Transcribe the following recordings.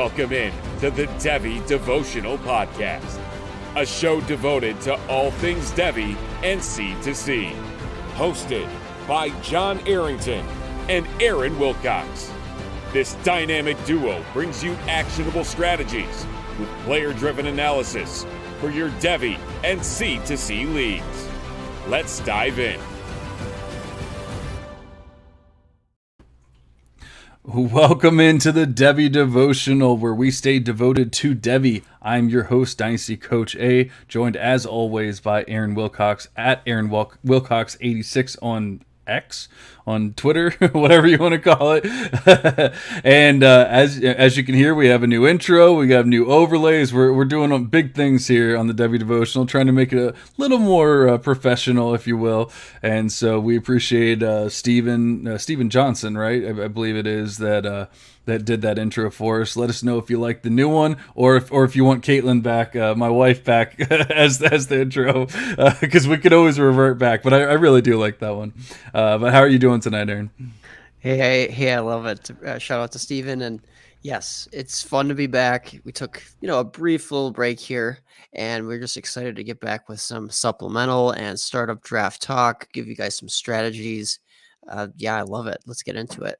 Welcome in to the Devy Devotional Podcast, a show devoted to all things Devy and C2C. Hosted by John Arrington and Aaron Wilcox. This dynamic duo brings you actionable strategies with player-driven analysis for your Devy and C2C leagues. Let's dive in. Welcome into the Devy Devotional, where we stay devoted to Devy. I'm your host, Dynasty Coach A, joined as always by Aaron Wilcox at Aaron Wilcox86 on X, on Twitter, whatever you want to call it. And as you can hear, we have a new intro, we have new overlays. We're doing big things here on the Devy Devotional, trying to make it a little more professional, if you will. And so we appreciate Steven Johnson, right? I believe it is that did that intro for us. Let us know if you like the new one, or if you want Caitlin back, my wife back, as the intro, because we could always revert back. But I really do like that one. But how are you doing tonight, Aaron? Hey, I love it. Shout out to Steven. And yes, it's fun to be back. We took, a brief little break here, and we're just excited to get back with some supplemental and startup draft talk, give you guys some strategies. I love it. Let's get into it.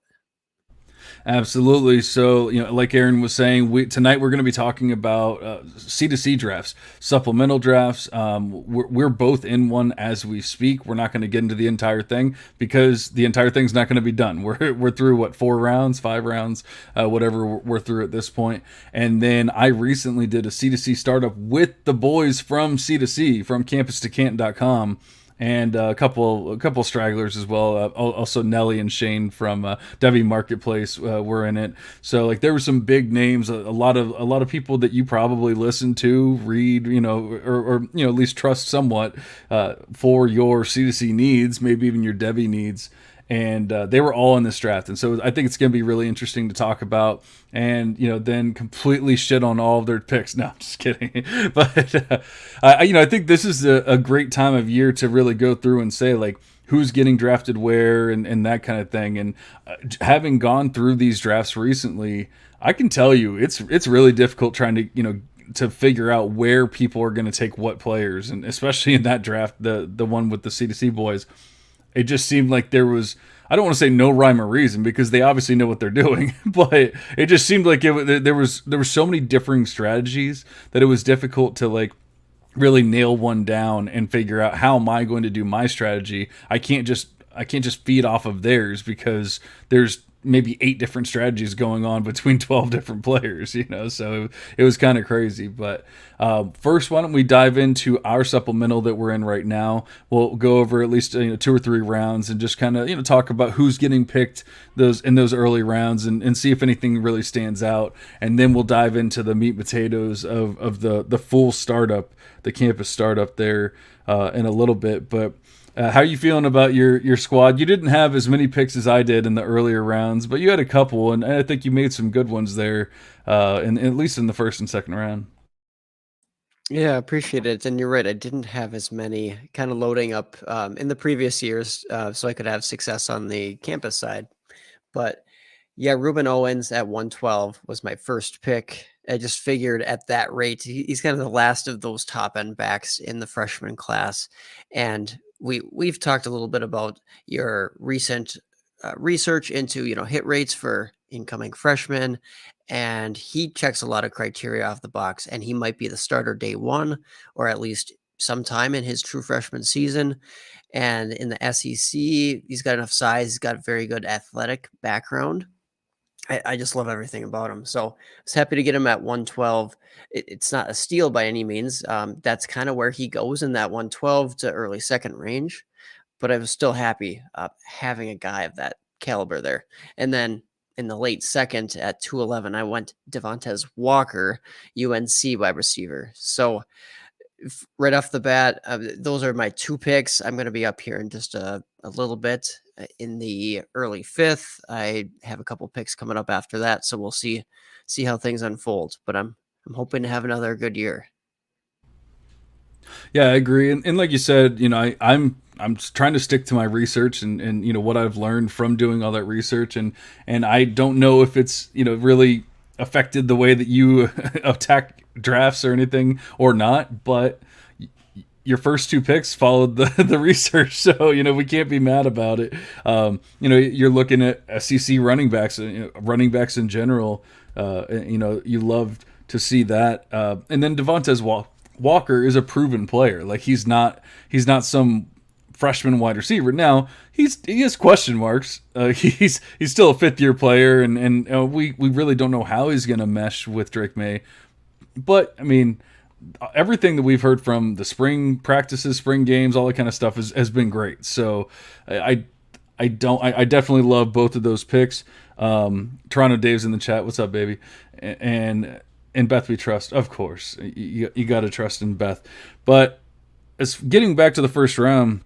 Absolutely. So, like Aaron was saying, tonight we're going to be talking about C2C drafts, supplemental drafts. We're both in one as we speak. We're not going to get into the entire thing because the entire thing's not going to be done. We're through 4 rounds, 5 rounds, whatever we're through at this point. And then I recently did a C2C startup with the boys from C2C, from campus2canton.com. And a couple stragglers as well. Also Nelly and Shane from Devy Marketplace were in it. So there were some big names, a lot of people that you probably listen to, read, or at least trust somewhat for your C2C needs, maybe even your Devy needs. And they were all in this draft. And so I think it's going to be really interesting to talk about and, then completely shit on all of their picks. No, I'm just kidding. But, I think this is a great time of year to really go through and say, who's getting drafted where and that kind of thing. And having gone through these drafts recently, I can tell you it's really difficult trying to, to figure out where people are going to take what players. And especially in that draft, the one with the C2C boys, it just seemed like there was, I don't want to say no rhyme or reason because they obviously know what they're doing, but it just seemed like there were so many differing strategies that it was difficult to really nail one down and figure out how am I going to do my strategy. I can't just feed off of theirs because there's maybe 8 different strategies going on between 12 different players, so it was kind of crazy. But first, why don't we dive into our supplemental that we're in right now? We'll go over at least 2 or 3 rounds and just kind of talk about who's getting picked in those early rounds and see if anything really stands out. And then we'll dive into the meat and potatoes of the full startup, the campus startup there in a little bit. But how are you feeling about your squad? You didn't have as many picks as I did in the earlier rounds, but you had a couple, and I think you made some good ones there, at least in the first and second round. Yeah, I appreciate it. And you're right, I didn't have as many kind of loading up in the previous years, so I could have success on the campus side. But yeah, Ruben Owens at 112 was my first pick. I just figured at that rate, he's kind of the last of those top end backs in the freshman class. And we've talked a little bit about your recent research into, hit rates for incoming freshmen. And he checks a lot of criteria off the box, and he might be the starter day one, or at least sometime in his true freshman season. And in the SEC, he's got enough size. He's got a very good athletic background. I just love everything about him. So I was happy to get him at 112. It's not a steal by any means. That's kind of where he goes in that 112 to early second range. But I was still happy having a guy of that caliber there. And then in the late second at 211, I went Devontae Walker, UNC wide receiver. So right off the bat, those are my 2 picks. I'm going to be up here in just a little bit in the early 5th. I have a couple picks coming up after that, so we'll see how things unfold. But I'm hoping to have another good year. Yeah, I agree. And like you said, I'm trying to stick to my research and what I've learned from doing all that research. And I don't know if it's, really affected the way that you attack drafts or anything or not, but your first two picks followed the research, so we can't be mad about it. You're looking at SEC running backs, running backs in general. You loved to see that, and then Devontae Walker is a proven player. Like he's not some freshman wide receiver. Now he has question marks. He's still a 5th-year player, and we really don't know how he's going to mesh with Drake May. But I mean, everything that we've heard from the spring practices, spring games, all that kind of stuff has been great. So I definitely love both of those picks. Toronto Dave's in the chat. What's up, baby? And Beth we trust, of course. You got to trust in Beth. But as getting back to the first round,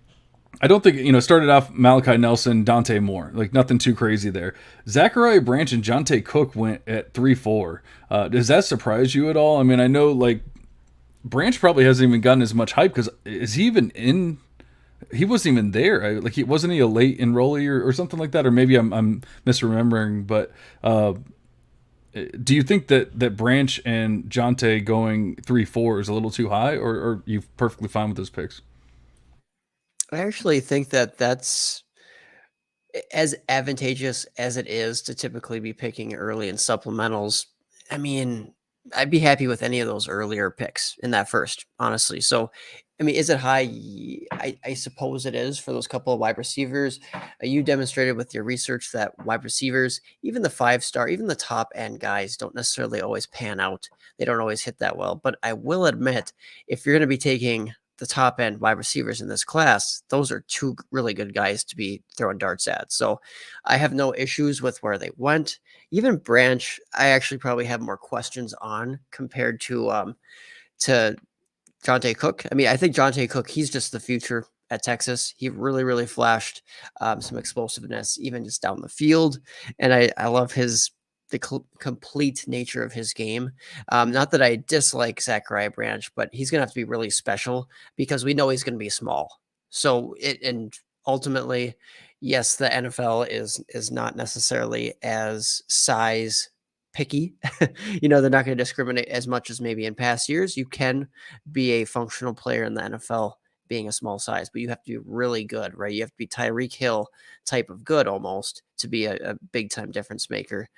I don't think, started off Malachi Nelson, Dante Moore. Like, nothing too crazy there. Zachariah Branch and Jonte Cook went at 3-4. Does that surprise you at all? I mean, I know, like, Branch probably hasn't even gotten as much hype because is he even in? He wasn't even there. Wasn't he a late enrollee or something like that? Or maybe I'm misremembering. But do you think that Branch and Jonte going 3-4 is a little too high, or are you perfectly fine with those picks? I actually think that that's as advantageous as it is to typically be picking early in supplementals. I mean, I'd be happy with any of those earlier picks in that first, honestly. So, I mean, is it high? I suppose it is for those couple of wide receivers. You demonstrated with your research that wide receivers, even the 5-star, even the top end guys, don't necessarily always pan out. They don't always hit that well. But I will admit, if you're going to be taking the top end wide receivers in this class, those are two really good guys to be throwing darts at. So I have no issues with where they went. Even Branch, I actually probably have more questions on compared to Jonte Cook. I mean, I think Jonte Cook, he's just the future at Texas. He really, really flashed some explosiveness, even just down the field. And I love the complete nature of his game. Not that I dislike Zachariah Branch, but he's going to have to be really special because we know he's going to be small. So and ultimately, yes, the NFL is not necessarily as size picky. They're not going to discriminate as much as maybe in past years. You can be a functional player in the NFL being a small size, but you have to be really good, right? You have to be Tyreek Hill type of good almost to be a big time difference maker.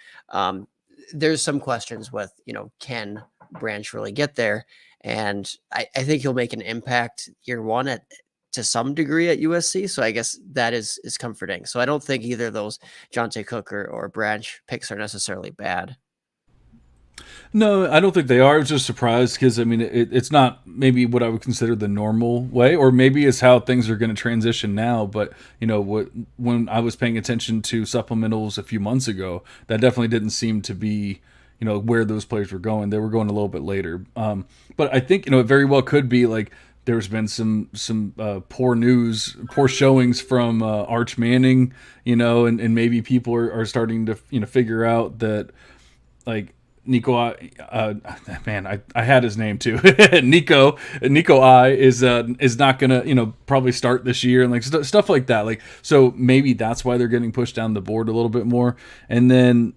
There's some questions with, can Branch really get there? And I think he'll make an impact year one to some degree at USC. So I guess that is comforting. So I don't think either of those Jonte Cook or Branch picks are necessarily bad. No, I don't think they are. I was just surprised because, I mean, it's not maybe what I would consider the normal way, or maybe it's how things are going to transition now. But, when I was paying attention to supplementals a few months ago, that definitely didn't seem to be, where those players were going. They were going a little bit later. But I think, it very well could be like there's been some poor showings from Arch Manning, and maybe people are starting to, figure out that, like, Nico, I had his name too. Nico I is not gonna probably start this year and like stuff like that. Like, so maybe that's why they're getting pushed down the board a little bit more. And then,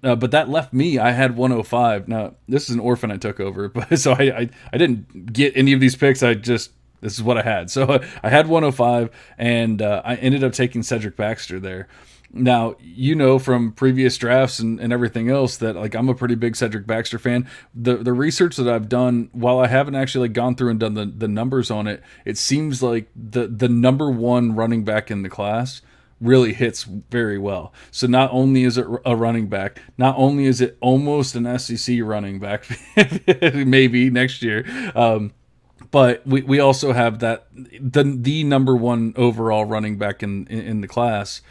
but that left me. I had 105. Now this is an orphan I took over, but so I didn't get any of these picks. This is what I had. So I had 105, and I ended up taking Cedric Baxter there. Now, from previous drafts and everything else that, like, I'm a pretty big Cedric Baxter fan. The research that I've done, while I haven't actually gone through and done the numbers on it, it seems like the number one running back in the class really hits very well. So not only is it a running back, not only is it almost an SEC running back, maybe next year, but we also have the number one overall running back in the class.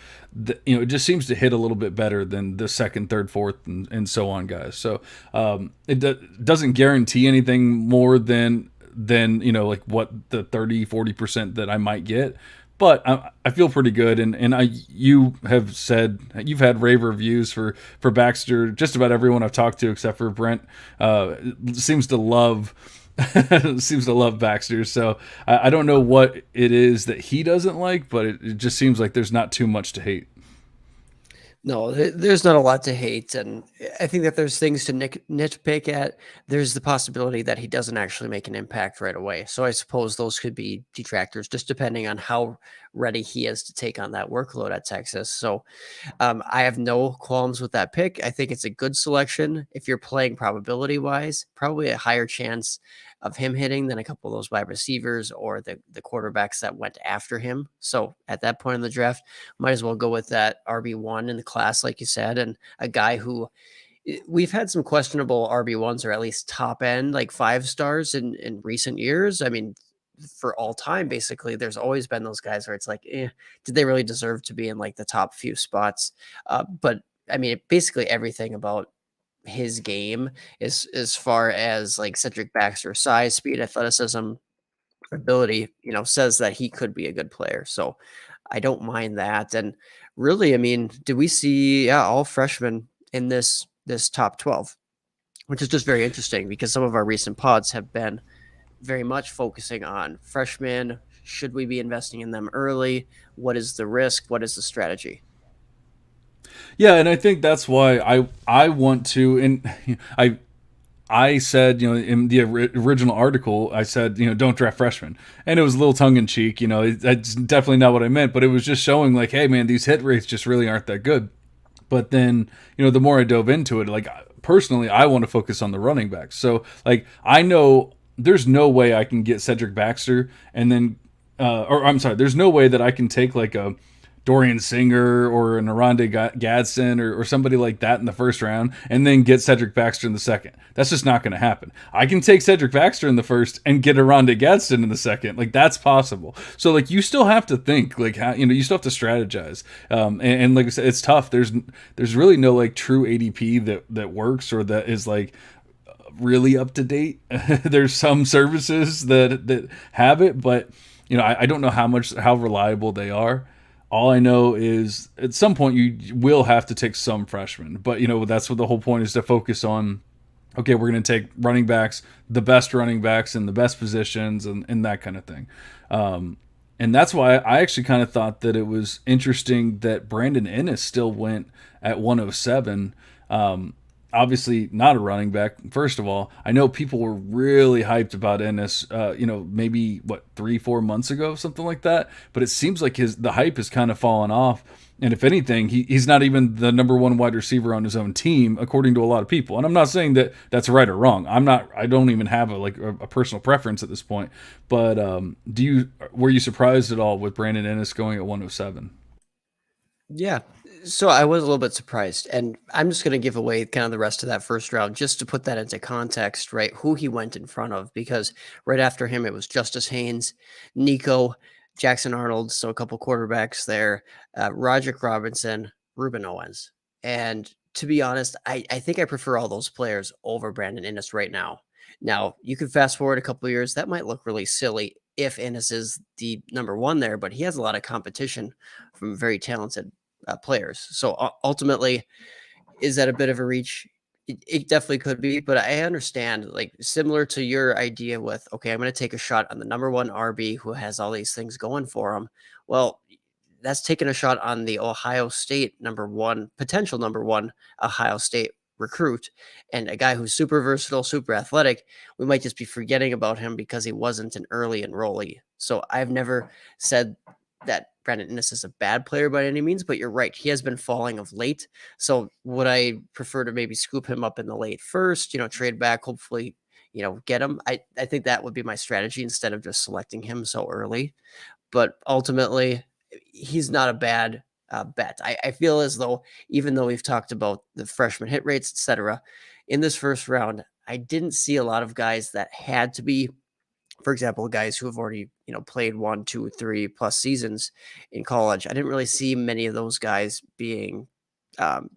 It just seems to hit a little bit better than the second, third, fourth, and so on guys. So it doesn't guarantee anything more than like what the 30-40% that I might get. But I feel pretty good, and you have said you've had rave reviews for Baxter. Just about everyone I've talked to except for Brent seems to love Baxter. So I don't know what it is that he doesn't like, but it just seems like there's not too much to hate. No, there's not a lot to hate, and I think that there's things to nitpick at. There's the possibility that he doesn't actually make an impact right away. So I suppose those could be detractors, just depending on how ready he is to take on that workload at Texas. So I have no qualms with that pick. I think it's a good selection. If you're playing probability wise, probably a higher chance of him hitting than a couple of those wide receivers or the quarterbacks that went after him. So at that point in the draft, might as well go with that RB1 in the class, like you said, and a guy who we've had some questionable RB1s or at least top end, like 5 stars in recent years. I mean, for all time, basically, there's always been those guys where it's like, did they really deserve to be in like the top few spots? But I mean, basically everything about his game is as far as like Cedric Baxter size, speed, athleticism, ability, says that he could be a good player. So I don't mind that. And really, I mean, do we see all freshmen in this top 12, which is just very interesting because some of our recent pods have been very much focusing on freshmen. Should we be investing in them early? What is the risk? What is the strategy? Yeah, and I think that's why I want to, and I said, in the original article, I said, don't draft freshmen. And it was a little tongue in cheek, that's definitely not what I meant, but it was just showing like, hey man, these hit rates just really aren't that good. But then, the more I dove into it, like personally, I want to focus on the running backs. So like, I know there's no way I can get Cedric Baxter and then, or I'm sorry, there's no way that I can take like a Dorian Singer or an Aronde Gadsden or somebody like that in the first round and then get Cedric Baxter in the second. That's just not going to happen. I can take Cedric Baxter in the first and get Aronde Gadsden in the second. Like that's possible. So like you still have to think like how, you still have to strategize. And like I said, it's tough. There's really no like true ADP that works or that is like really up to date. There's some services that have it, but I don't know how reliable they are. All I know is at some point you will have to take some freshmen, but that's what the whole point is, to focus on. Okay, we're going to take running backs, the best running backs in the best positions, and that kind of thing. And that's why I actually kind of thought that it was interesting that Brandon Ennis still went at 107. Obviously not a running back. First of all, I know people were really hyped about Ennis, maybe 3-4 months ago, something like that. But it seems like the hype has kind of fallen off. And if anything, he's not even the number one wide receiver on his own team, according to a lot of people. And I'm not saying that that's right or wrong. I don't even have a personal preference at this point. But were you surprised at all with Brandon Ennis going at 107? Yeah. So I was a little bit surprised, and I'm just going to give away kind of the rest of that first round just to put that into context, right? Who he went in front of, because right after him, it was Justice Haynes, Nico, Jackson Arnold, so a couple quarterbacks there, Roderick Robinson, Ruben Owens. And to be honest, I think I prefer all those players over Brandon Innes right now. Now, you could fast forward a couple of years. That might look really silly if Innes is the number one there, but he has a lot of competition from very talented players. So ultimately, is that a bit of a reach? It definitely could be, but I understand, like similar to your idea with, okay, I'm going to take a shot on the number one RB who has all these things going for him. Well, that's taking a shot on the Ohio State potential number one Ohio State recruit, and a guy who's super versatile, super athletic. We might just be forgetting about him because he wasn't an early enrollee. So I've never said that Brandon Innes is a bad player by any means, but you're right. He has been falling of late. So would I prefer to maybe scoop him up in the late first, trade back, hopefully, get him? I think that would be my strategy instead of just selecting him so early. But ultimately, he's not a bad bet. I feel as though, even though we've talked about the freshman hit rates, etc., in this first round, I didn't see a lot of guys that had to be, for example, guys who have already, played 1, 2, 3+ seasons in college. I didn't really see many of those guys being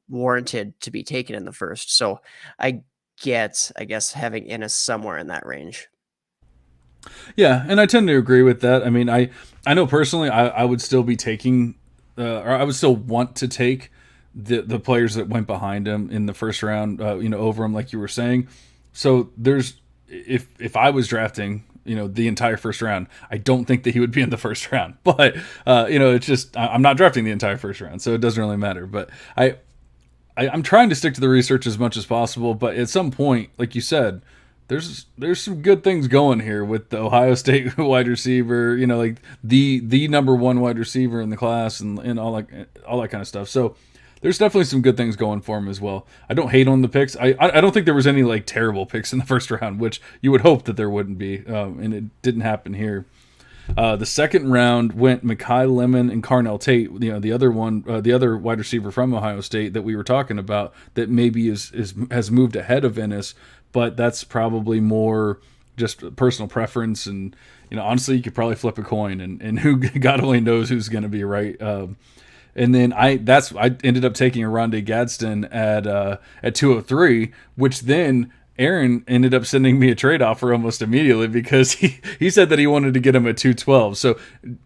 warranted to be taken in the first. So I guess, having Innes somewhere in that range. Yeah, and I tend to agree with that. I mean, I know personally, I would still be taking, or I would still want to take the players that went behind him in the first round, over him, like you were saying. So if I was drafting, the entire first round. I don't think that he would be in the first round, but it's just I'm not drafting the entire first round, so it doesn't really matter. But I'm trying to stick to the research as much as possible. But at some point, like you said, there's some good things going here with the Ohio State wide receiver, like the number one wide receiver in the class, and all that kind of stuff. So there's definitely some good things going for him as well. I don't hate on the picks. I don't think there was any like terrible picks in the first round, which you would hope that there wouldn't be, and it didn't happen here. The second round went Mekhi Lemon and Carnell Tate. The other wide receiver from Ohio State that we were talking about that maybe has moved ahead of Ennis, but that's probably more just personal preference. And honestly, you could probably flip a coin, and who God only knows who's going to be right. And then I ended up taking a Rondé Gadsden at 203, which then Aaron ended up sending me a trade offer almost immediately because he said that he wanted to get him at 212. So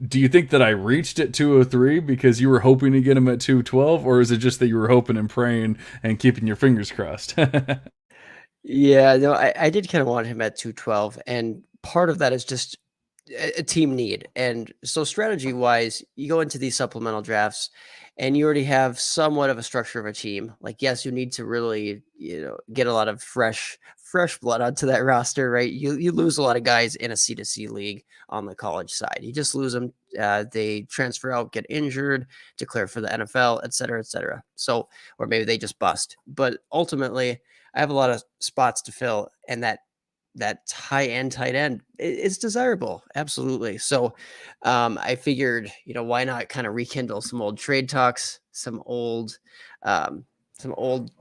do you think that I reached at 203 because you were hoping to get him at 212, or is it just that you were hoping and praying and keeping your fingers crossed? Yeah, no, I did kind of want him at 212, and part of that is just a team need. And so strategy wise, you go into these supplemental drafts and you already have somewhat of a structure of a team. Like, yes, you need to really, get a lot of fresh blood onto that roster, right? You lose a lot of guys in a C2C league on the college side. You just lose them. They transfer out, get injured, declare for the NFL, et cetera, et cetera. So, or maybe they just bust. But ultimately, I have a lot of spots to fill, and that high end tight end is desirable. Absolutely. So I figured, why not kind of rekindle some old trade talks, um, some old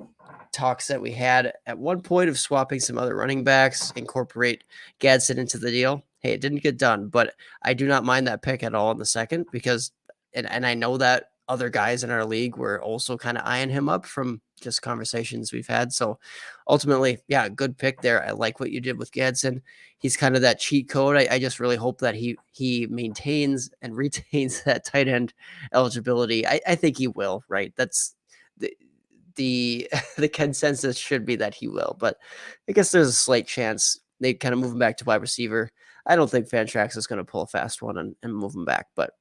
talks that we had at one point of swapping some other running backs, incorporate Gadsden into the deal. Hey, it didn't get done, but I do not mind that pick at all in the second because, and I know that other guys in our league were also kind of eyeing him up from just conversations we've had. So ultimately, yeah, good pick there. I like what you did with Gadsden. He's kind of that cheat code. I just really hope that he maintains and retains that tight end eligibility. I think he will, right? That's the the consensus should be that he will, but I guess there's a slight chance they kind of move him back to wide receiver. I don't think Fantrax is going to pull a fast one and move him back, but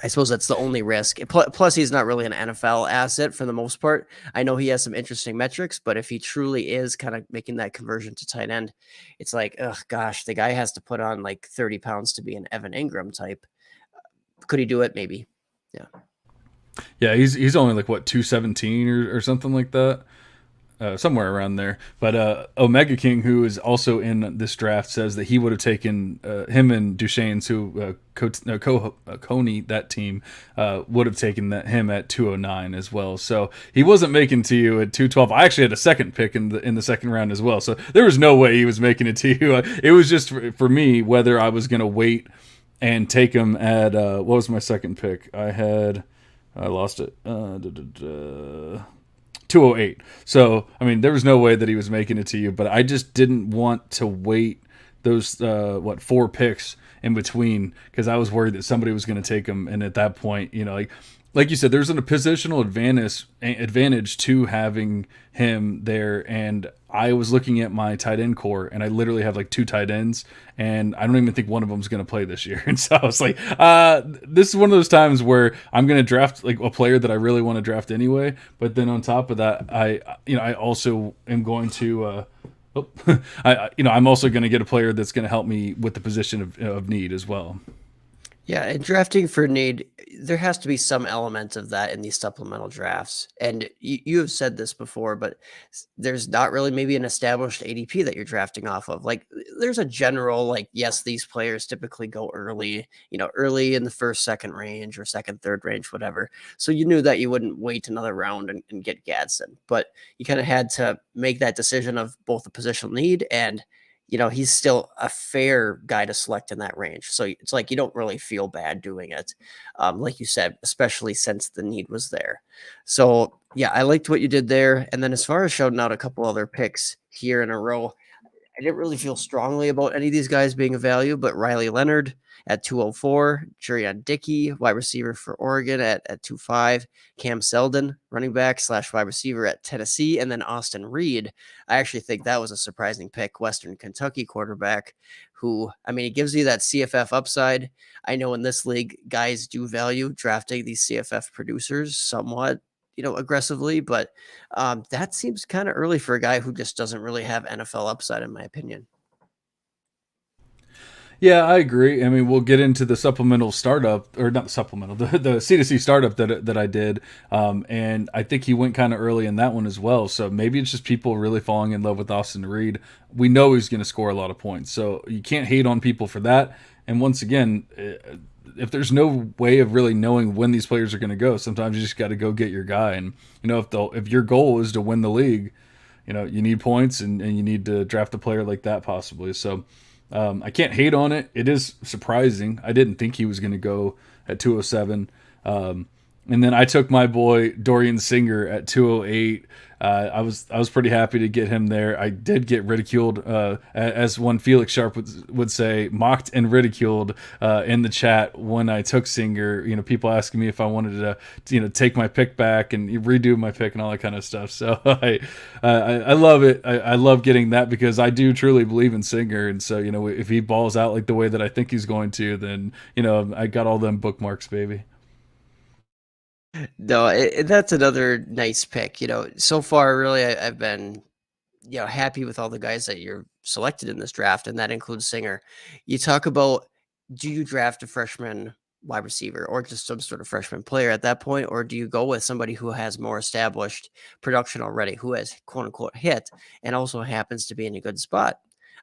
I suppose that's the only risk. Plus, he's not really an NFL asset for the most part. I know he has some interesting metrics, but if he truly is kind of making that conversion to tight end, it's like, oh gosh, the guy has to put on like 30 pounds to be an Evan Ingram type. Could he do it? Maybe. Yeah. Yeah, he's only like what 217 or something like that. Somewhere around there. But Omega King, who is also in this draft, says that he would have taken him and Duchesne's, who Coney, that team, would have taken him at 209 as well. So he wasn't making to you at 212. I actually had a second pick in the second round as well. So there was no way he was making it to you. It was just for me whether I was going to wait and take him at what was my second pick? I lost it. 208. So, I mean, there was no way that he was making it to you, but I just didn't want to wait those, 4 picks in between because I was worried that somebody was going to take him. And at that point, like you said, there's a positional advantage to having him there. And I was looking at my tight end core, and I literally have like 2 tight ends, and I don't even think one of them is going to play this year. And so I was like, this is one of those times where I'm going to draft like a player that I really want to draft anyway. But then on top of that, I also am going to. I'm also going to get a player that's going to help me with the position of need as well. Yeah, and drafting for need, there has to be some element of that in these supplemental drafts. And you have said this before, but there's not really maybe an established ADP that you're drafting off of. Like, there's a general, like, yes, these players typically go early, early in the first, second range or second, third range, whatever. So you knew that you wouldn't wait another round and get Gadsden, but you kind of had to make that decision of both the positional need and he's still a fair guy to select in that range. So it's like you don't really feel bad doing it. Like you said, especially since the need was there. So, yeah, I liked what you did there. And then as far as shouting out a couple other picks here in a row, I didn't really feel strongly about any of these guys being a value, but Riley Leonard at 204, Jurion Dickey, wide receiver for Oregon at 25, Cam Seldon, running back / wide receiver at Tennessee, and then Austin Reed. I actually think that was a surprising pick, Western Kentucky quarterback, who, I mean, he gives you that CFF upside. I know in this league, guys do value drafting these CFF producers somewhat, aggressively, but that seems kind of early for a guy who just doesn't really have NFL upside, in my opinion. Yeah, I agree. I mean, we'll get into the supplemental startup, or not the supplemental, the C2C startup that I did, and I think he went kind of early in that one as well. So maybe it's just people really falling in love with Austin Reed. We know he's going to score a lot of points, so you can't hate on people for that. And once again, if there's no way of really knowing when these players are going to go, sometimes you just got to go get your guy. And if your goal is to win the league, you need points and you need to draft a player like that possibly. So. I can't hate on it. It is surprising. I didn't think he was going to go at 207. And then I took my boy Dorian Singer at 208. I was pretty happy to get him there. I did get ridiculed, as one Felix Sharp would say, mocked and ridiculed in the chat when I took Singer. People asking me if I wanted to, take my pick back and redo my pick and all that kind of stuff. So I love it. I love getting that because I do truly believe in Singer, and so if he balls out like the way that I think he's going to, then I got all them bookmarks, baby. No, that's another nice pick. So far, really, I've been, happy with all the guys that you're selected in this draft, and that includes Singer. You talk about, do you draft a freshman wide receiver or just some sort of freshman player at that point, or do you go with somebody who has more established production already, who has quote unquote hit, and also happens to be in a good spot?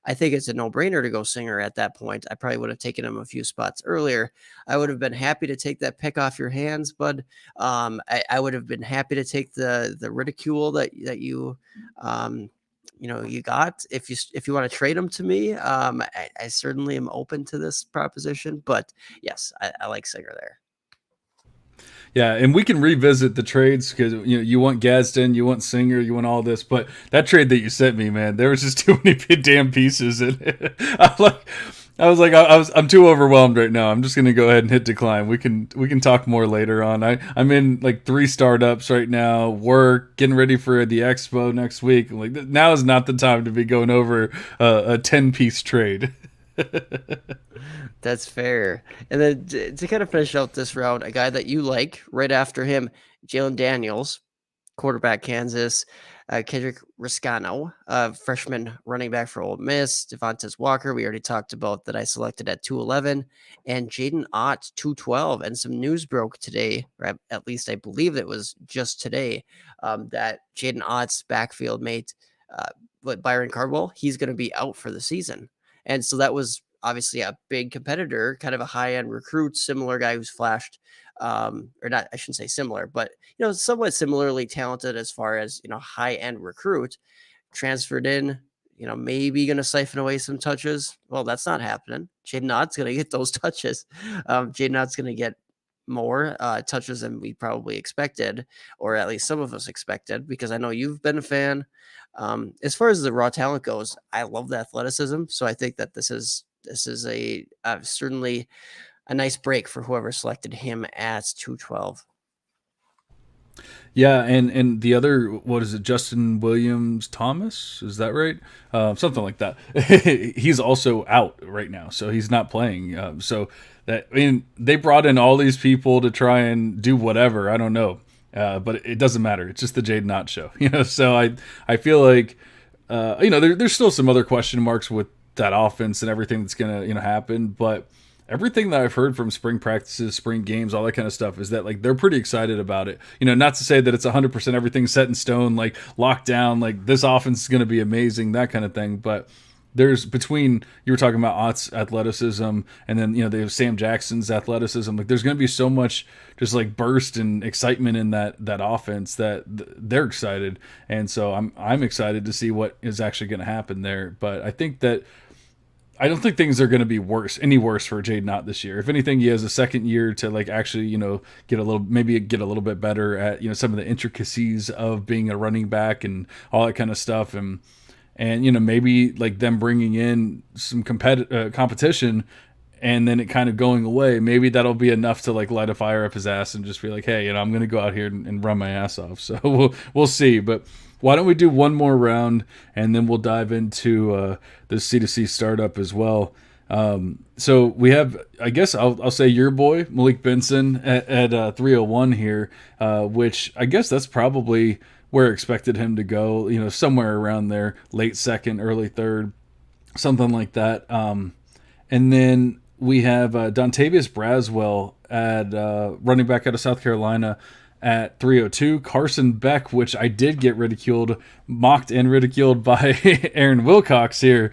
I think it's a no-brainer to go Singer at that point. I probably would have taken him a few spots earlier. I would have been happy to take that pick off your hands, bud. I would have been happy to take the ridicule that you you got. If you want to trade him to me, I certainly am open to this proposition. But yes, I like Singer there. Yeah, and we can revisit the trades because you want Gadsden, you want Singer, you want all this, but that trade that you sent me, man, there was just too many damn pieces in it. I'm too overwhelmed right now. I'm just gonna go ahead and hit decline. We can talk more later on. I'm in like 3 startups right now. Work, getting ready for the expo next week. Like now is not the time to be going over a 10-piece trade. That's fair. And then to kind of finish out this round, a guy that you like right after him, Jalen Daniels, quarterback, Kansas. Kendrick Riscano, freshman running back for Ole Miss. Devontae Walker, we already talked about that I selected at 211. And Jaden Ott, 212. And some news broke today, or at least I believe it was just today, that Jaden Ott's backfield mate, Byron Cardwell, he's going to be out for the season. And so that was obviously a big competitor, kind of a high-end recruit, similar guy who's flashed, or not, I shouldn't say similar, but, somewhat similarly talented as far as, high-end recruit, transferred in, maybe going to siphon away some touches. Well, that's not happening. Jaden Ott's going to get those touches. Jaden Ott's going to get more touches than we probably expected, or at least some of us expected, because I know you've been a fan. As far as the raw talent goes, I love the athleticism. So I think that this is a certainly a nice break for whoever selected him at 212. Yeah, and the other, what is it, Justin Williams Thomas? Is that right? Something like that. He's also out right now, so he's not playing. So they brought in all these people to try and do whatever. I don't know, but it doesn't matter. It's just the Jaden Ott show, So I feel like there's still some other question marks with that offense and everything that's gonna happen, but everything that I've heard from spring practices, spring games, all that kind of stuff is that like they're pretty excited about it. Not to say that it's 100% everything set in stone, like locked down, like this offense is going to be amazing, that kind of thing. But there's between, you were talking about Ott's athleticism and then they have Sam Jackson's athleticism. Like there's going to be so much just like burst and excitement in that offense that they're excited, and so I'm excited to see what is actually going to happen there. But I don't think things are going to be any worse for Jaden Ott this year. If anything, he has a second year to like actually, get a little bit better at, some of the intricacies of being a running back and all that kind of stuff. And maybe like them bringing in some competition and then it kind of going away, maybe that'll be enough to like light a fire up his ass and just be like, hey, I'm going to go out here and run my ass off. So we'll see. But why don't we do one more round and then we'll dive into the C2C startup as well. So we have, I guess I'll say your boy Malik Benson at 301 here, which I guess that's probably where I expected him to go. Somewhere around there, late second, early third, something like that. And then we have Dontavius Braswell at running back out of South Carolina at 302. Carson Beck, which I did get mocked and ridiculed by Aaron Wilcox here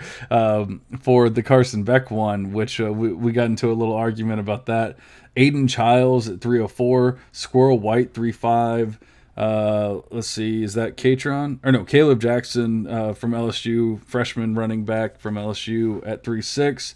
for the Carson Beck one, which we got into a little argument about that. Aiden Childs at 304. Squirrel White 35. Let's see, is that Katron? Or no, Caleb Jackson from LSU, freshman running back from LSU at 3.6.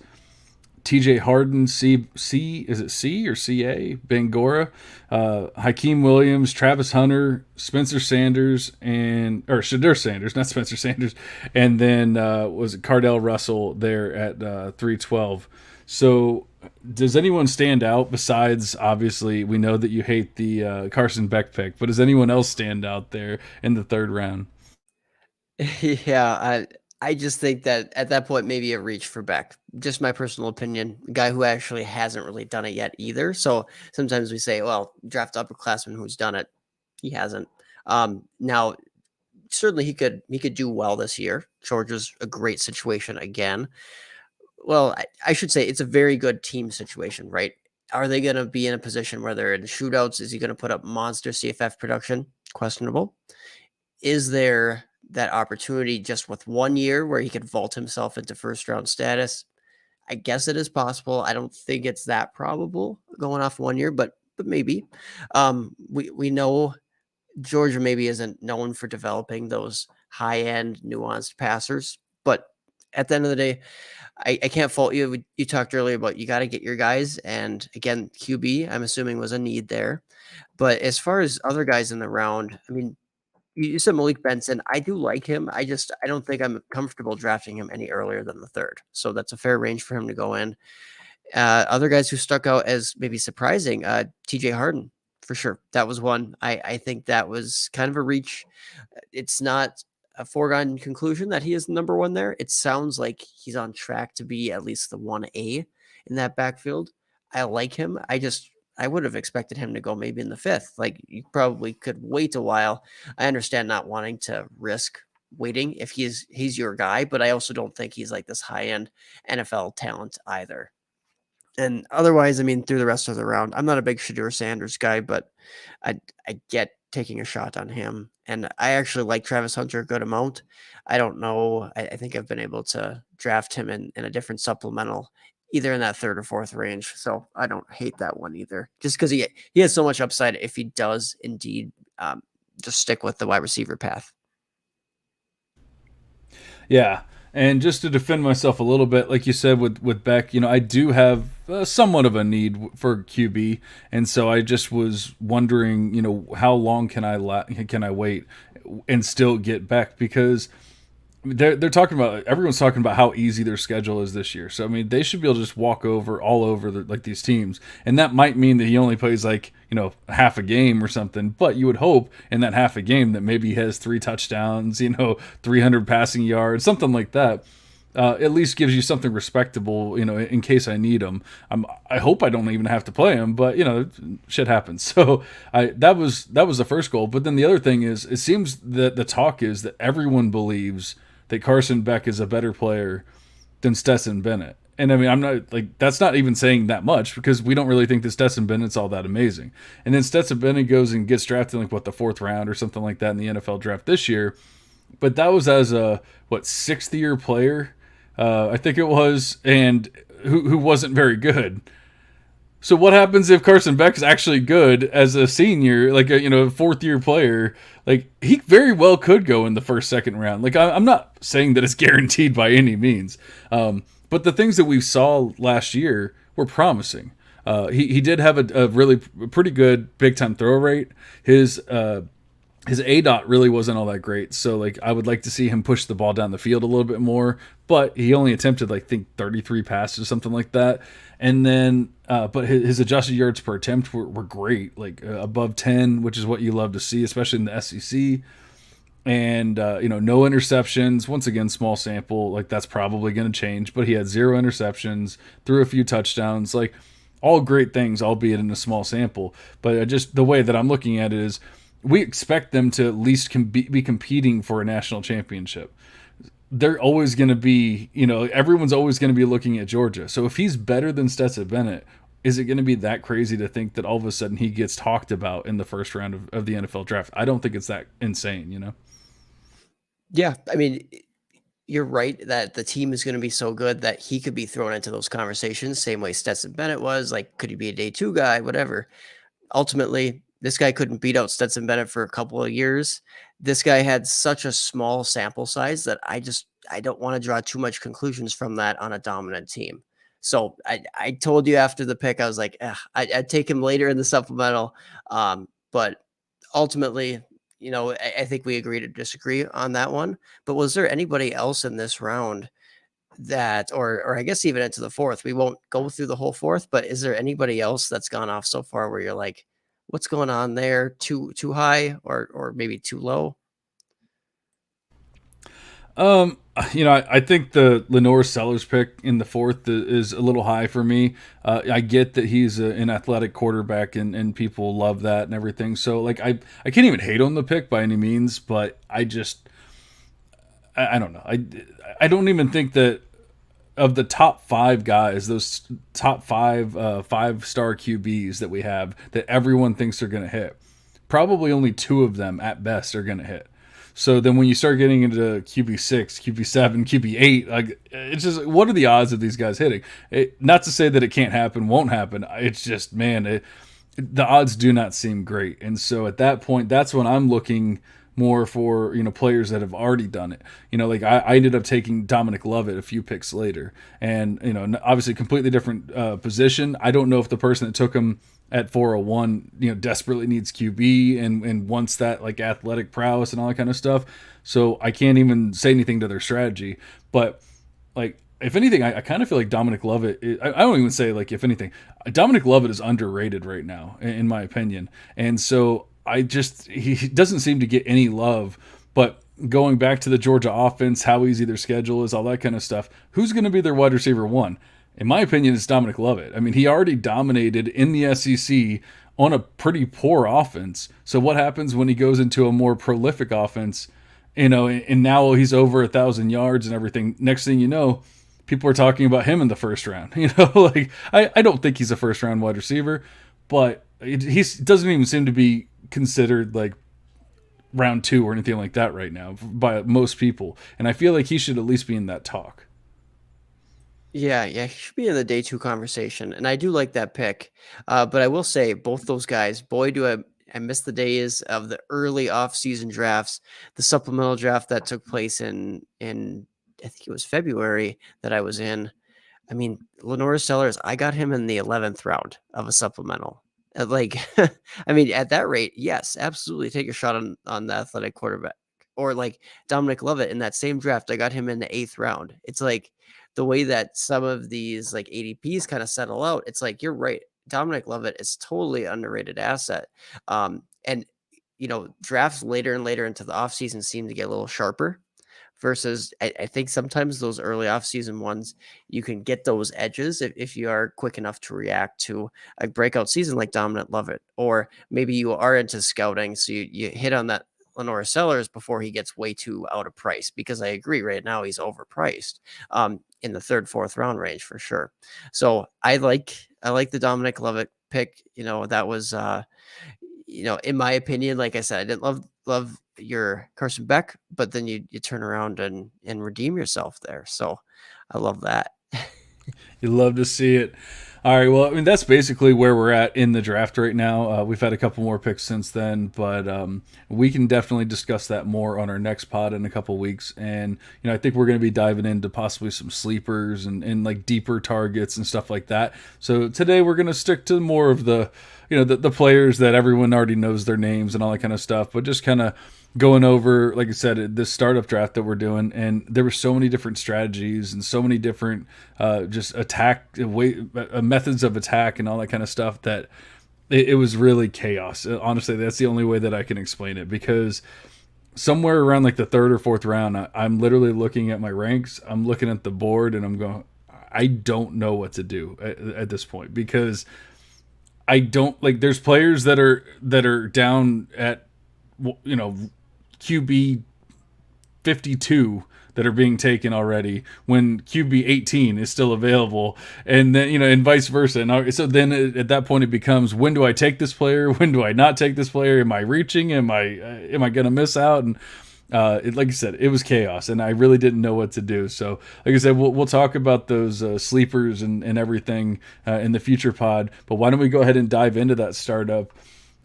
TJ Harden, is it C or CA? Bangora, Hakeem Williams, Travis Hunter, Spencer Sanders, or Shadur Sanders, not Spencer Sanders, and then was it Cardell Russell there at 312. So does anyone stand out besides, obviously, we know that you hate the Carson Beck pick, but does anyone else stand out there in the third round? Yeah, I just think that at that point, maybe a reach for Beck. Just my personal opinion. A guy who actually hasn't really done it yet either. So sometimes we say, well, draft upperclassman who's done it. He hasn't. Now, certainly he could do well this year. Georgia's a great situation again. Well, I should say it's a very good team situation, right? Are they going to be in a position where they're in shootouts? Is he going to put up monster CFF production? Questionable. Is there that opportunity just with 1 year where he could vault himself into first round status? I guess it is possible. I don't think it's that probable going off 1 year, but maybe. We know Georgia maybe isn't known for developing those high end nuanced passers, but at the end of the day, I can't fault you. You talked earlier about you got to get your guys, and again, QB I'm assuming was a need there. But as far as other guys in the round, I mean, you said Malik Benson. I do like him. I don't think I'm comfortable drafting him any earlier than the third. So that's a fair range for him to go in. Other guys who stuck out as maybe surprising, TJ Harden, for sure. That was one. I think that was kind of a reach. It's not a foregone conclusion that he is number one there. It sounds like he's on track to be at least the 1A in that backfield. I like him. I would have expected him to go maybe in the fifth. Like, you probably could wait a while. I understand not wanting to risk waiting if he's your guy, but I also don't think he's like this high end NFL talent either. And otherwise, I mean, through the rest of the round, I'm not a big Shadur Sanders guy, but I get taking a shot on him. And I actually like Travis Hunter a good amount. I don't know. I think I've been able to draft him in a different supplemental, either in that third or fourth range. So I don't hate that one either, just because he has so much upside if he does indeed just stick with the wide receiver path. Yeah. And just to defend myself a little bit, like you said with Beck, I do have somewhat of a need for QB, and so I just was wondering, how long can I wait and still get Beck, because they're talking about, everyone's talking about how easy their schedule is this year. So I mean, they should be able to just walk all over like these teams, and that might mean that he only plays like half a game or something. But you would hope in that half a game that maybe he has 3 touchdowns, 300 passing yards, something like that. At least gives you something respectable, in case I need him. I hope I don't even have to play him, but shit happens. So that was the first goal. But then the other thing is, it seems that the talk is that everyone believes that Carson Beck is a better player than Stetson Bennett. And I mean, I'm not like, that's not even saying that much, because we don't really think that Stetson Bennett's all that amazing. And then Stetson Bennett goes and gets drafted in the fourth round or something like that in the NFL draft this year. But that was as a 6th year player, I think it was, and who wasn't very good. So what happens if Carson Beck's actually good as a senior, like a 4th year player? Like, he very well could go in the first, second round. Like, I'm not saying that it's guaranteed by any means, but the things that we saw last year were promising. He did have a really pretty good big time throw rate. His his A dot really wasn't all that great. So like I would like to see him push the ball down the field a little bit more, but he only attempted like I think 33 passes or something like that. And then but his adjusted yards per attempt were great, like above 10, which is what you love to see, especially in the SEC. And no interceptions. Once again, small sample, like that's probably going to change, but he had 0 interceptions, threw a few touchdowns, like all great things, albeit in a small sample. But just the way that I'm looking at it is we expect them to at least be competing for a national championship. They're always going to be, everyone's always going to be looking at Georgia. So if he's better than Stetson Bennett, is it going to be that crazy to think that all of a sudden he gets talked about in the first round of the NFL draft? I don't think it's that insane. Yeah, I mean, you're right that the team is going to be so good that he could be thrown into those conversations, same way Stetson Bennett was. Like, could he be a day two guy? Whatever. Ultimately, this guy couldn't beat out Stetson Bennett for a couple of years. This guy had such a small sample size that I don't want to draw too much conclusions from that on a dominant team. So I told you after the pick, I was like, I'd take him later in the supplemental. But ultimately, I think we agree to disagree on that one. But was there anybody else in this round that, or I guess even into the fourth, we won't go through the whole fourth, but is there anybody else that's gone off so far where you're like, what's going on there? Too high or maybe too low? I think the Lenore Sellers pick in the fourth is a little high for me. I get that he's an athletic quarterback and people love that and everything. So like I can't even hate on the pick by any means, but I don't know. I don't even think that of the top 5 guys, those top 5 5-star QBs that we have that everyone thinks are going to hit, probably only 2 of them at best are going to hit. So then when you start getting into QB6, QB7, QB8, like it's just what are the odds of these guys hitting? Not to say that it can't happen, won't happen. It's just, man, the odds do not seem great. And so at that point, that's when I'm looking more for players that have already done it. Like I ended up taking Dominic Lovett a few picks later, and obviously completely different position. I don't know if the person that took him at 401 desperately needs QB and wants that like athletic prowess and all that kind of stuff. So I can't even say anything to their strategy. But like if anything, I kind of feel like Dominic Lovett. I don't even say like if anything, Dominic Lovett is underrated right now in my opinion, and so he doesn't seem to get any love. But going back to the Georgia offense, how easy their schedule is, all that kind of stuff, who's going to be their wide receiver 1? In my opinion, it's Dominic Lovett. I mean, he already dominated in the SEC on a pretty poor offense. So what happens when he goes into a more prolific offense, and now he's over 1,000 yards and everything. Next thing you know, people are talking about him in the first round. Like I don't think he's a first round wide receiver, but he doesn't even seem to be considered like round 2 or anything like that right now by most people. And I feel like he should at least be in that talk. Yeah, he should be in the day 2 conversation, and I do like that pick. But I will say both those guys, boy, do I miss the days of the early off-season drafts, the supplemental draft that took place in I think it was February that I was in. I mean, Lenore Sellers, I got him in the 11th round of a supplemental. Like, I mean, at that rate, yes, absolutely take a shot on the athletic quarterback. Or like Dominic Lovett in that same draft, I got him in the 8th round. It's like the way that some of these like ADPs kind of settle out. It's like you're right. Dominic Lovett is totally underrated asset. And drafts later and later into the offseason seem to get a little sharper versus I think sometimes those early off-season ones, you can get those edges if you are quick enough to react to a breakout season like Dominic Lovett, or maybe you are into scouting, so you hit on that Lenore Sellers before he gets way too out of price, because I agree right now he's overpriced in the 3rd, 4th round range for sure. So I like the Dominic Lovett pick. That was in my opinion, like I said, I didn't love your Carson Beck, but then you turn around and redeem yourself there. So I love that. You love to see it. All right, well, I mean that's basically where we're at in the draft right now. We've had a couple more picks since then, but we can definitely discuss that more on our next pod in a couple weeks. And I think we're going to be diving into possibly some sleepers and like deeper targets and stuff like that. So today we're going to stick to more of the players that everyone already knows their names and all that kind of stuff, but just kind of going over, like I said, this startup draft that we're doing, and there were so many different strategies and so many different just methods of attack and all that kind of stuff that it was really chaos. Honestly, that's the only way that I can explain it, because somewhere around like the third or fourth round, I'm literally looking at my ranks, I'm looking at the board, and I'm going, I don't know what to do at this point, because I don't like. There's players that are down at QB 52 that are being taken already when QB 18 is still available, and then and vice versa. And so then at that point it becomes, when do I take this player? When do I not take this player? Am I reaching? Am I going to miss out? And like I said, it was chaos, and I really didn't know what to do. So, like I said, we'll talk about those sleepers and everything in the future pod. But why don't we go ahead and dive into that startup?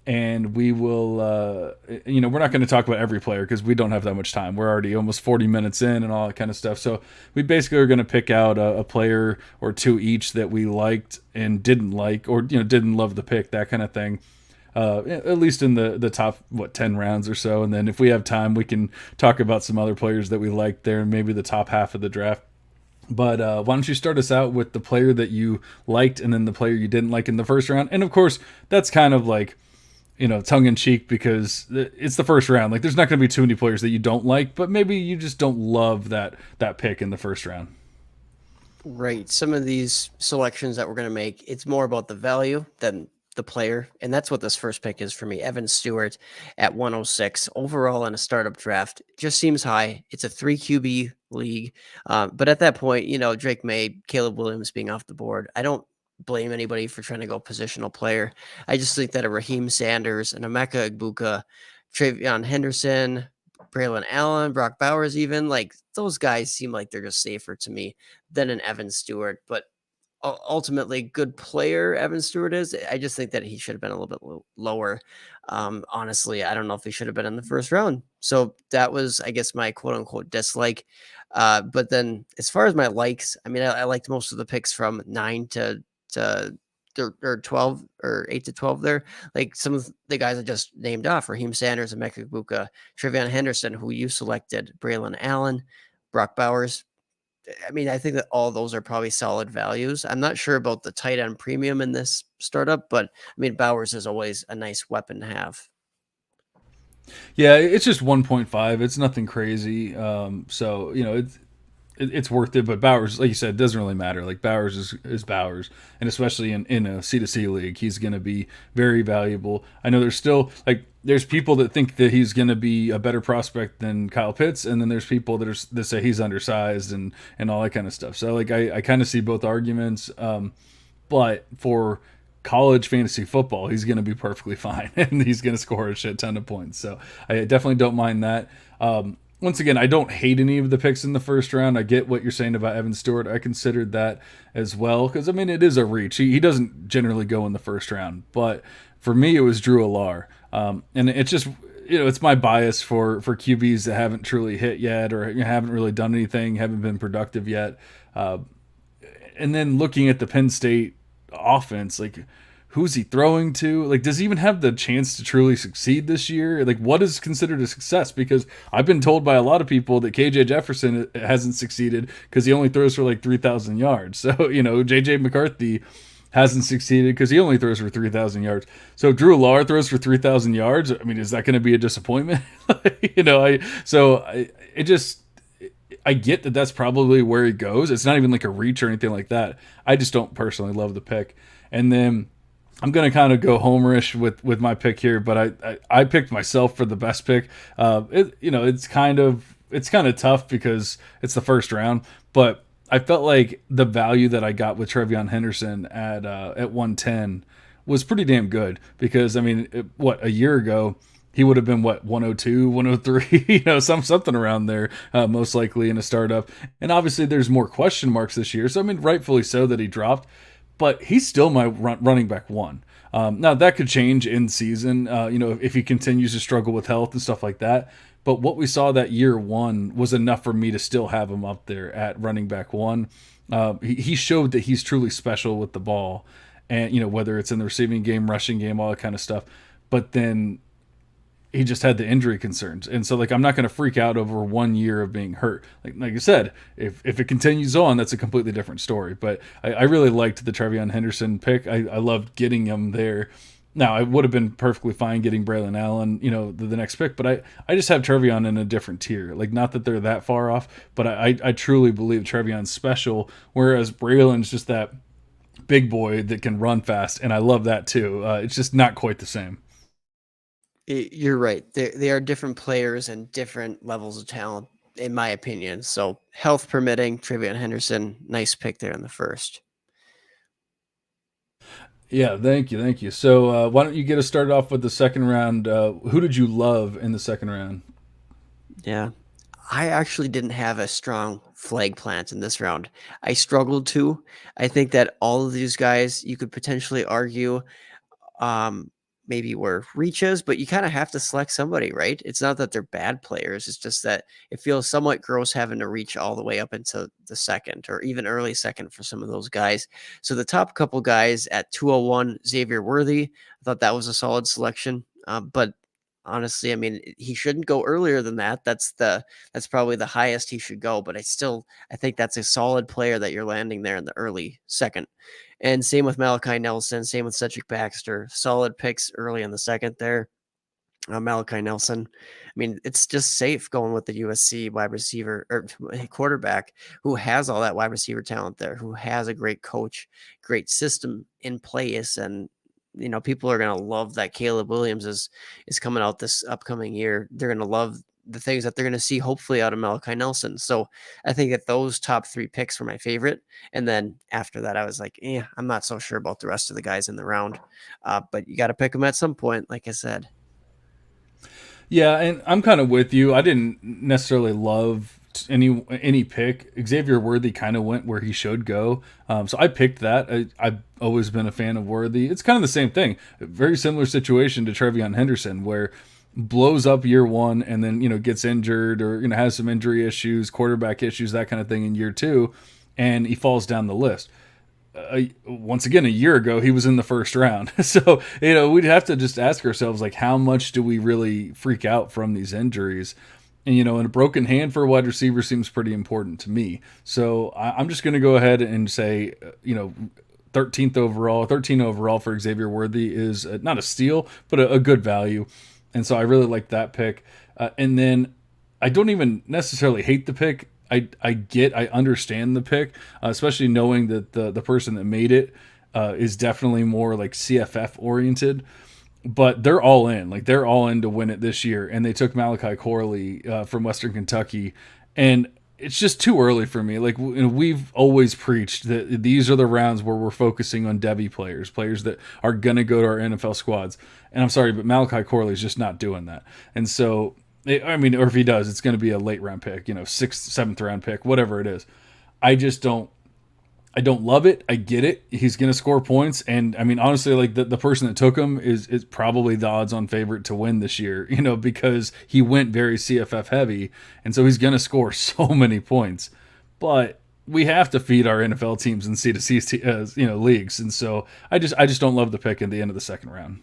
And we will, we're not going to talk about every player because we don't have that much time. We're already almost 40 minutes in and all that kind of stuff. So we basically are going to pick out a player or two each that we liked and didn't like, or didn't love the pick, that kind of thing. At least in the top 10 rounds or so. And then if we have time, we can talk about some other players that we liked there, and maybe the top half of the draft. But why don't you start us out with the player that you liked and then the player you didn't like in the first round? And of course, that's kind of like, tongue in cheek, because it's the first round. Like, there's not going to be too many players that you don't like, but maybe you just don't love that pick in the first round. Right. Some of these selections that we're going to make, it's more about the value than the player. And that's what this first pick is for me. Evan Stewart at 106 overall in a startup draft just seems high. It's a 3 QB league. But at that point, Drake May, Caleb Williams being off the board, I don't blame anybody for trying to go positional player. I just think that a Raheem Sanders, an Emeka Egbuka, Travion Henderson, Braylon Allen, Brock Bowers, even, like, those guys seem like they're just safer to me than an Evan Stewart. But ultimately, good player Evan Stewart is. I just think that he should have been a little bit lower. Honestly, I don't know if he should have been in the first round. So that was, I guess, my quote unquote dislike. But then as far as my likes, I mean, I liked most of the picks from 9 to 12 or 8 to 12 there. Like some of the guys I just named off: Raheem Sanders, Emeka Egbuka, Travion Henderson, who you selected, Braylon Allen, Brock Bowers. I mean, I think that all those are probably solid values. I'm not sure about the tight end premium in this startup, but I mean, Bowers is always a nice weapon to have. Yeah, it's just 1.5. It's nothing crazy. So it's worth it. But Bowers, like you said, doesn't really matter. Like, Bowers is Bowers, and especially in a C2C league, he's going to be very valuable. I know there's people that think that he's going to be a better prospect than Kyle Pitts, and then there's people that say he's undersized and all that kind of stuff. So like I kind of see both arguments. But for college fantasy football, he's going to be perfectly fine, and he's going to score a shit ton of points. So I definitely don't mind that. Once again, I don't hate any of the picks in the first round. I get what you're saying about Evan Stewart. I considered that as well, because I mean, it is a reach. He doesn't generally go in the first round, but for me, it was Drew Allar. And it's just, it's my bias for QBs that haven't truly hit yet, or haven't really done anything, haven't been productive yet. And then looking at the Penn State offense, like, who's he throwing to? Like, does he even have the chance to truly succeed this year? Like, what is considered a success? Because I've been told by a lot of people that KJ Jefferson hasn't succeeded because he only throws for like 3,000 yards. So, JJ McCarthy hasn't succeeded because he only throws for 3,000 yards. So if Drew Allar throws for 3,000 yards, I mean, is that going to be a disappointment? I get that that's probably where he goes. It's not even like a reach or anything like that. I just don't personally love the pick. And then I'm going to kind of go homerish with my pick here, but I picked myself for the best pick. It's kind of tough because it's the first round, but I felt like the value that I got with Travion Henderson at 110 was pretty damn good, because I mean, a year ago he would have been 102, 103, something around there, most likely in a startup. And obviously there's more question marks this year. So I mean, rightfully so that he dropped. but he's still my running back one. Now that could change in season, if he continues to struggle with health and stuff like that. But what we saw that year one was enough for me to still have him up there at running back one. He showed that he's truly special with the ball, and whether it's in the receiving game, rushing game, all that kind of stuff. But then he just had the injury concerns, and so I'm not going to freak out over 1 year of being hurt. Like I said, if it continues on, that's a completely different story. But I really liked the Trevion Henderson pick. I loved getting him there. Now, I would have been perfectly fine getting Braylon Allen, the next pick, but I just have Trevion in a different tier. Not that they're that far off, but I truly believe Trevion's special, whereas Braylon's just that big boy that can run fast, and I love that too. It's just not quite the same. You're right. They are different players and different levels of talent, in my opinion. So, health permitting, Trevion Henderson, nice pick there in the first. Yeah, thank you. So why don't you get us started off with the second round? Who did you love in the second round? Yeah. I actually didn't have a strong flag plant in this round. I struggled to. I think that all of these guys, you could potentially argue, um, maybe were reaches, but you kind of have to select somebody, right? It's not that they're bad players. It's just that it feels somewhat gross having to reach all the way up into the second or even early second for some of those guys. So the top couple guys at 201, Xavier Worthy, I thought that was a solid selection. But honestly, I mean, he shouldn't go earlier than that. That's probably the highest he should go. But I think that's a solid player that you're landing there in the early second. And same with Malachi Nelson, same with Cedric Baxter. Solid picks early in the second there. Malachi Nelson. I mean, it's just safe going with the USC wide receiver or quarterback who has all that wide receiver talent there, who has a great coach, great system in place. And, people are going to love that Caleb Williams is coming out this upcoming year. They're going to love the things that they're going to see hopefully out of Malachi Nelson. So I think that those top three picks were my favorite. And then after that, I was like, I'm not so sure about the rest of the guys in the round. But you got to pick them at some point, like I said. Yeah, and I'm kind of with you. I didn't necessarily love any pick. Xavier Worthy kind of went where he should go, so I picked that. I've always been a fan of Worthy. It's kind of the same thing. Very similar situation to Trevion Henderson, where blows up year one and then gets injured or has some injury issues, quarterback issues, that kind of thing in year two, and he falls down the list. Once again, a year ago, he was in the first round. So, we'd have to just ask ourselves, how much do we really freak out from these injuries? And, and a broken hand for a wide receiver seems pretty important to me. So I'm just going to go ahead and say, 13 overall for Xavier Worthy is not a steal, but a good value. And so I really like that pick. And then I don't even necessarily hate the pick. I understand the pick, especially knowing that the person that made it is definitely more CFF oriented, but they're all in. They're all in to win it this year, and they took Malachi Corley from Western Kentucky, and it's just too early for me. We've always preached that these are the rounds where we're focusing on Devy players that are going to go to our NFL squads. And I'm sorry, but Malachi Corley is just not doing that. And so, or if he does, it's going to be a late round pick, 6th, 7th round pick, whatever it is. I don't love it. I get it. He's going to score points. And honestly, the person that took him is probably the odds on favorite to win this year, because he went very CFF heavy. And so he's going to score so many points, but we have to feed our NFL teams in C2C, leagues. And so I just don't love the pick at the end of the second round.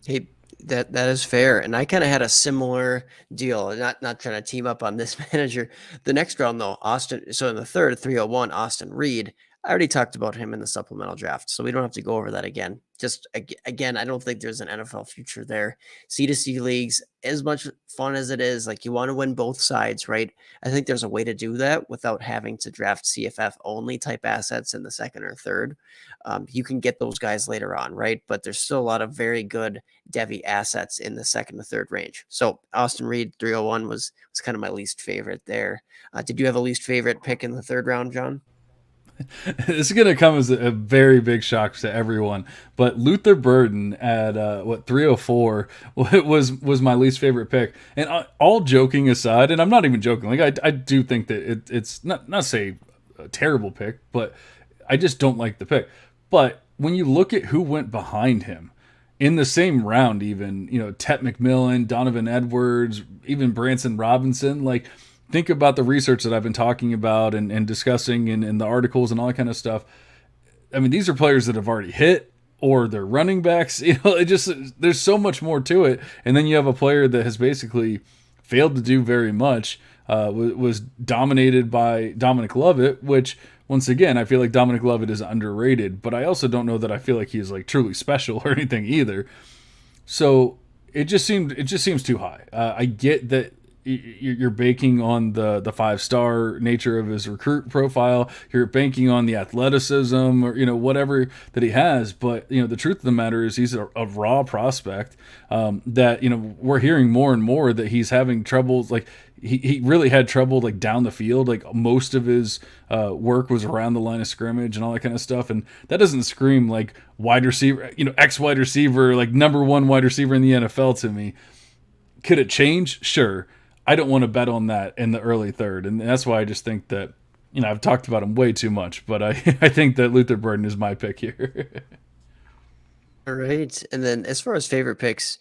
Hey, that is fair. And I kind of had a similar deal, not trying to team up on this manager. The next round though, Austin. So in the third, 301, Austin Reed. I already talked about him in the supplemental draft, so we don't have to go over that again. Just again, I don't think there's an NFL future there. C2C leagues, as much fun as it is, you want to win both sides, right? I think there's a way to do that without having to draft CFF only type assets in the second or third. You can get those guys later on, right? But there's still a lot of very good Devy assets in the second to third range. So Austin Reed, 301 was kind of my least favorite there. Did you have a least favorite pick in the third round, John? This is going to come as a very big shock to everyone, but Luther Burden at 304 was my least favorite pick. And all joking aside, and I'm not even joking, I do think that it's not say a terrible pick, but I just don't like the pick. But when you look at who went behind him in the same round, even, Tet McMillan, Donovan Edwards, even Branson Robinson, like, think about the research that I've been talking about and discussing in the articles and all that kind of stuff. I mean, these are players that have already hit, or they're running backs. There's so much more to it. And then you have a player that has basically failed to do very much, was dominated by Dominic Lovett, which, once again, I feel like Dominic Lovett is underrated, but I also don't know that I feel like he's like truly special or anything either. So it just seems too high. I get that you're banking on the 5-star nature of his recruit profile. You're banking on the athleticism, or whatever that he has. But the truth of the matter is he's a raw prospect that we're hearing more and more that he's having trouble. Like he really had trouble like down the field. Like most of his work was around the line of scrimmage and all that kind of stuff. And that doesn't scream like wide receiver, ex wide receiver, like number one wide receiver in the NFL to me. Could it change? Sure. I don't want to bet on that in the early third. And that's why I just think that, I've talked about him way too much, but I think that Luther Burden is my pick here. All right. And then as far as favorite picks,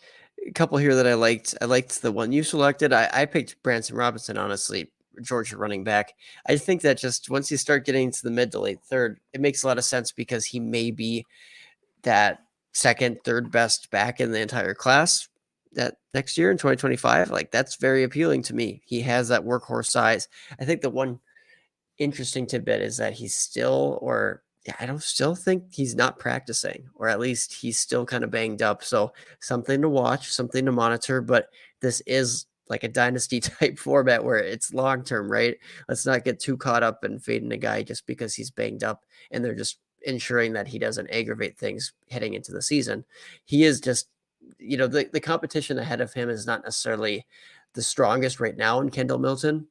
a couple here that I liked. I liked the one you selected. I picked Branson Robinson, honestly, Georgia running back. I think that just once you start getting to the mid to late third, it makes a lot of sense because he may be that second, third best back in the entire class that next year in 2025. Like, that's very appealing to me. He has that workhorse size. I think the one interesting tidbit is that he's still, or yeah, I don't still think he's not practicing, or at least he's still kind of banged up. So something to watch, something to monitor. But this is like a dynasty type format where it's long term, right? Let's not get too caught up in fading a guy just because he's banged up and they're just ensuring that he doesn't aggravate things heading into the season. He is just, the competition ahead of him is not necessarily the strongest right now in Kendall Milton.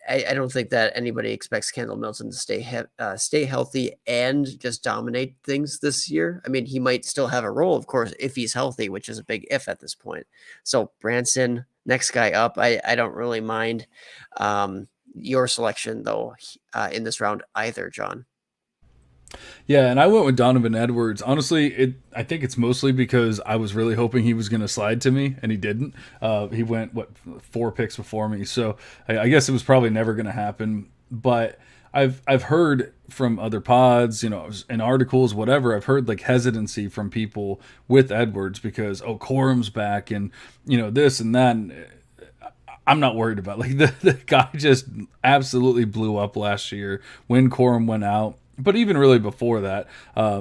I don't think that anybody expects Kendall Milton to stay healthy and just dominate things this year. I mean, he might still have a role, of course, if he's healthy, which is a big if at this point. So Branson, next guy up, I don't really mind your selection, though, in this round either, John. Yeah, and I went with Donovan Edwards. Honestly, I think it's mostly because I was really hoping he was going to slide to me, and he didn't. He went 4 picks before me, so I guess it was probably never going to happen. But I've heard from other pods, in articles, whatever. I've heard like hesitancy from people with Edwards because Corum's back, and this and that. And I'm not worried about the guy just absolutely blew up last year when Corum went out. But even really before that,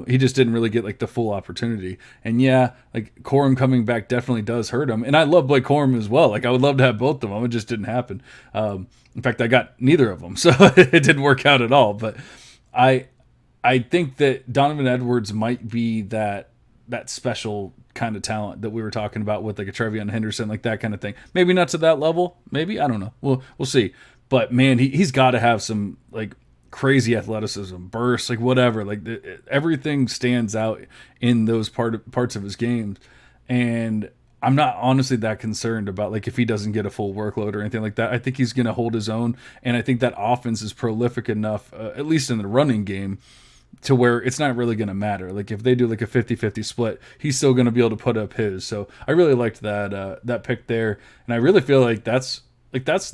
he just didn't really get like the full opportunity. And yeah, like Corum coming back definitely does hurt him. And I love Blake Corum as well. Like I would love to have both of them. It just didn't happen. In fact, I got neither of them, so it didn't work out at all. But I think that Donovan Edwards might be that special kind of talent that we were talking about with like a Trevion Henderson, like that kind of thing. Maybe not to that level. Maybe, I don't know. We'll see. But man, he's got to have some like crazy athleticism, bursts, like whatever, like everything stands out in those parts of his games. And I'm not honestly that concerned about like if he doesn't get a full workload or anything like that. I think he's going to hold his own, and I think that offense is prolific enough, at least in the running game, to where it's not really going to matter. Like if they do like a 50-50 split, he's still going to be able to put up his. So I really liked that pick there, and I really feel like that's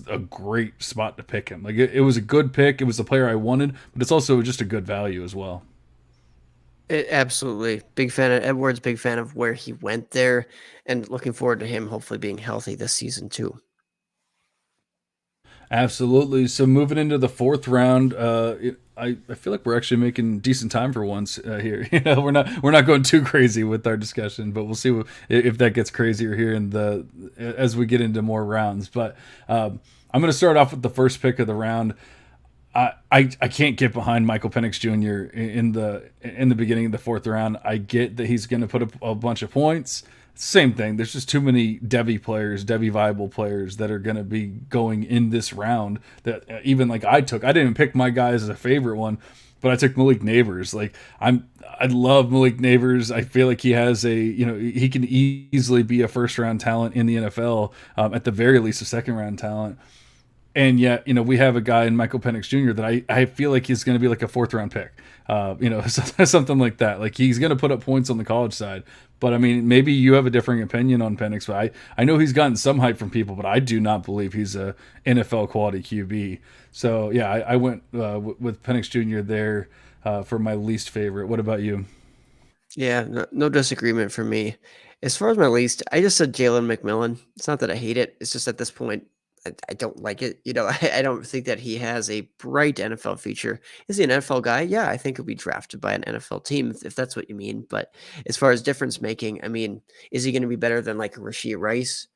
a great spot to pick him. Like it was a good pick. It was the player I wanted, but it's also just a good value as well. Absolutely. Big fan of Edwards, big fan of where he went there, and looking forward to him hopefully being healthy this season too. Absolutely. So moving into the 4th round, I feel like we're actually making decent time for once here. We're not going too crazy with our discussion, but we'll see if that gets crazier here as we get into more rounds. But I'm going to start off with the first pick of the round. I can't get behind Michael Penix Jr. in the beginning of the 4th round. I get that he's going to put up a bunch of points. Same thing. There's just too many Devy viable players that are going to be going in this round that even like I didn't even pick my guy as a favorite one, but I took Malik Neighbors. Like I love Malik Neighbors. I feel like he has he can easily be a 1st round talent in the NFL, at the very least a 2nd round talent. and yet, we have a guy in Michael Penix Jr. that I feel like he's going to be like a fourth round pick, something like that. Like he's going to put up points on the college side. But I mean, maybe you have a differing opinion on Penix, but I know he's gotten some hype from people, but I do not believe he's a NFL quality QB. So yeah, I went with Penix Jr. there for my least favorite. What about you? Yeah, no disagreement from me. As far as my least, I just said Jalen McMillan. It's not that I hate it. It's just at this point, I don't like it. I don't think that he has a bright NFL future. Is he an NFL guy? Yeah, I think he'll be drafted by an NFL team if that's what you mean. But as far as difference making, I mean, is he going to be better than like Rashee Rice?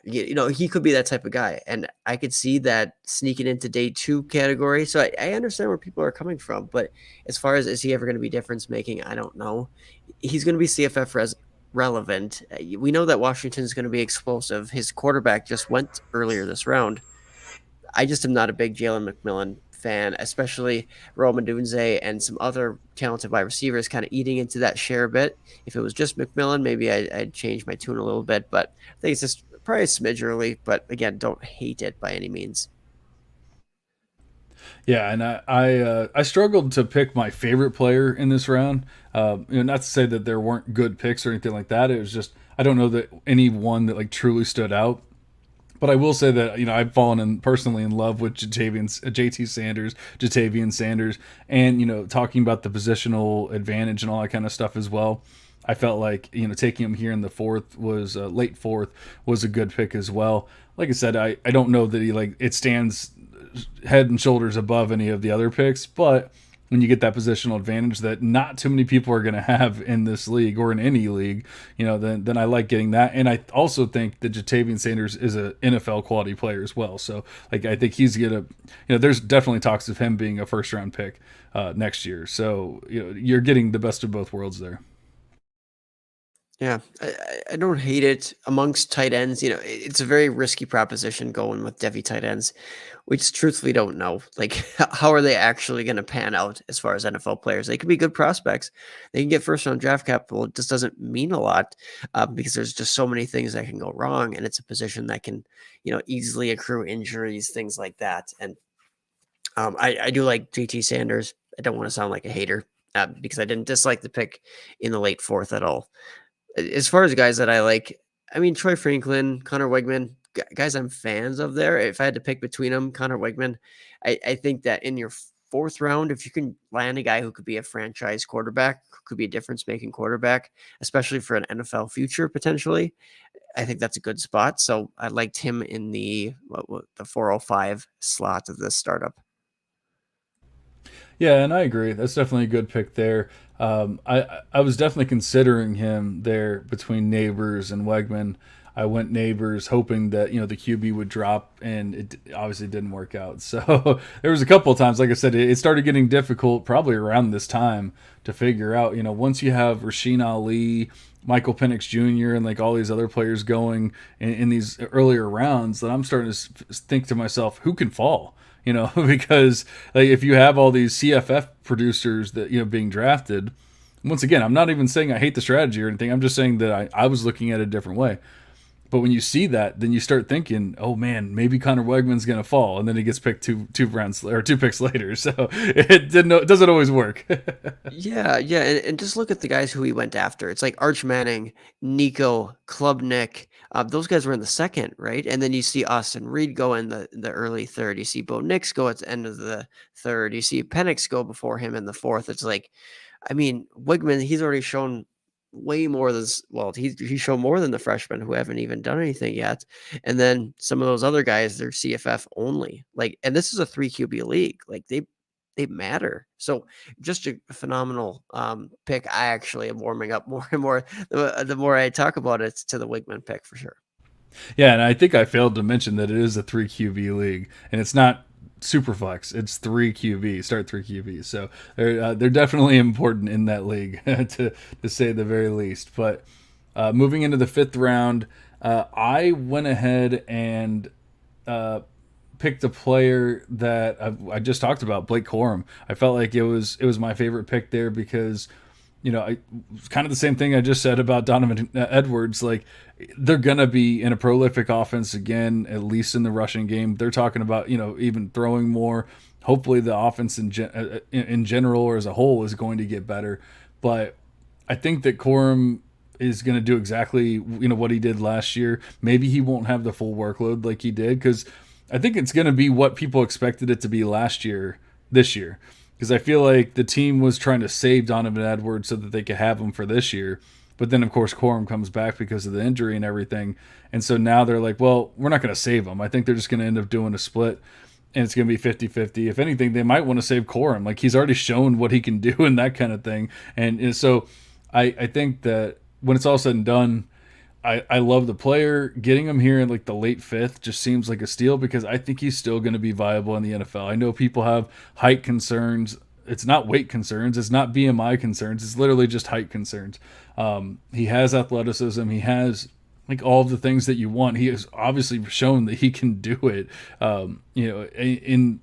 He could be that type of guy, and I could see that sneaking into day two category. So I understand where people are coming from, but as far as is he ever going to be difference making, I don't know. He's going to be CFF relevant. We know that Washington is going to be explosive. His quarterback just went earlier this round. I just am not a big Jalen McMillan fan, especially Roman Dunze and some other talented wide receivers kind of eating into that share a bit. If it was just McMillan, maybe I'd change my tune a little bit, but I think it's just probably a smidge early. But again, don't hate it by any means. Yeah, and I struggled to pick my favorite player in this round. Not to say that there weren't good picks or anything like that. It was just I don't know that any one that like truly stood out. But I will say that I've fallen personally in love with Jatavian Sanders, and talking about the positional advantage and all that kind of stuff as well. I felt like taking him here in the fourth was late fourth was a good pick as well. Like I said, I don't know that he like it stands head and shoulders above any of the other picks, but when you get that positional advantage that not too many people are going to have in this league or in any league, then I like getting that. And I also think that Jatavian Sanders is an NFL quality player as well. So like I think he's gonna, there's definitely talks of him being a first round pick next year. So you're getting the best of both worlds there. Yeah, I don't hate it amongst tight ends. It's a very risky proposition going with Devy tight ends. We just truthfully don't know. Like, how are they actually going to pan out as far as NFL players? They could be good prospects. They can get first round draft capital. It just doesn't mean a lot because there's just so many things that can go wrong. And it's a position that can, easily accrue injuries, things like that. And I do like JT Sanders. I don't want to sound like a hater because I didn't dislike the pick in the late fourth at all. As far as guys that I like, I mean, Troy Franklin, Connor Wegman, guys I'm fans of there. If I had to pick between them, Connor Wegman, I think that in your fourth round, if you can land a guy who could be a franchise quarterback, who could be a difference making quarterback, especially for an NFL future potentially, I think that's a good spot. So I liked him in the 405 slot of this startup. Yeah, and I agree. That's definitely a good pick there. I was definitely considering him there between Neighbors and Wegman. I went Neighbors hoping that the QB would drop, and it obviously didn't work out. So there was a couple of times, like I said, it started getting difficult probably around this time to figure out. Once you have Rasheen Ali, Michael Penix Jr., and like all these other players going in these earlier rounds, then I'm starting to think to myself, who can fall? Because like if you have all these CFF producers that being drafted, once again, I'm not even saying I hate the strategy or anything. I'm just saying that I was looking at it a different way. But when you see that, then you start thinking, oh man, maybe Connor Wegman's gonna fall, and then he gets picked two rounds or 2 picks later. So it doesn't always work. Yeah, and just look at the guys who he went after. It's like Arch Manning, Nico, Klubnik. Those guys were in the second, right? And then you see Austin Reed go in the early third. You see Bo Nix go at the end of the third. You see Penix go before him in the fourth. It's like, I mean, Wigman, he's already shown way more than he's shown more than the freshmen who haven't even done anything yet. And then some of those other guys, they're CFF only. Like, and this is a 3 QB league. Like they matter. So just a phenomenal pick. I actually am warming up more and more the more I talk about it to the Wigman pick for sure. Yeah, and I think I failed to mention that it is a 3 QB league, and it's not super flex. It's 3 QB, start 3 QB. So they're definitely important in that league to say the very least. But moving into the fifth round, I went ahead and picked a player that I just talked about, Blake Corum. I felt like it was my favorite pick there because It's kind of the same thing I just said about Donovan Edwards. Like, they're gonna be in a prolific offense again, at least in the rushing game. They're talking about even throwing more. Hopefully, the offense in general or as a whole is going to get better. But I think that Corum is going to do exactly what he did last year. Maybe he won't have the full workload like he did, because I think it's going to be what people expected it to be last year, this year. Because I feel like the team was trying to save Donovan Edwards so that they could have him for this year. But then, of course, Corum comes back because of the injury and everything. And so now they're like, well, we're not going to save him. I think they're just going to end up doing a split, and it's going to be 50-50. If anything, they might want to save Corum. Like, he's already shown what he can do and that kind of thing. And so I think that when it's all said and done, I love the player. Getting him here in like the late fifth just seems like a steal, because I think he's still going to be viable in the NFL. I know people have height concerns. It's not weight concerns. It's not BMI concerns. It's literally just height concerns. He has athleticism. He has like all of the things that you want. He has obviously shown that he can do it. In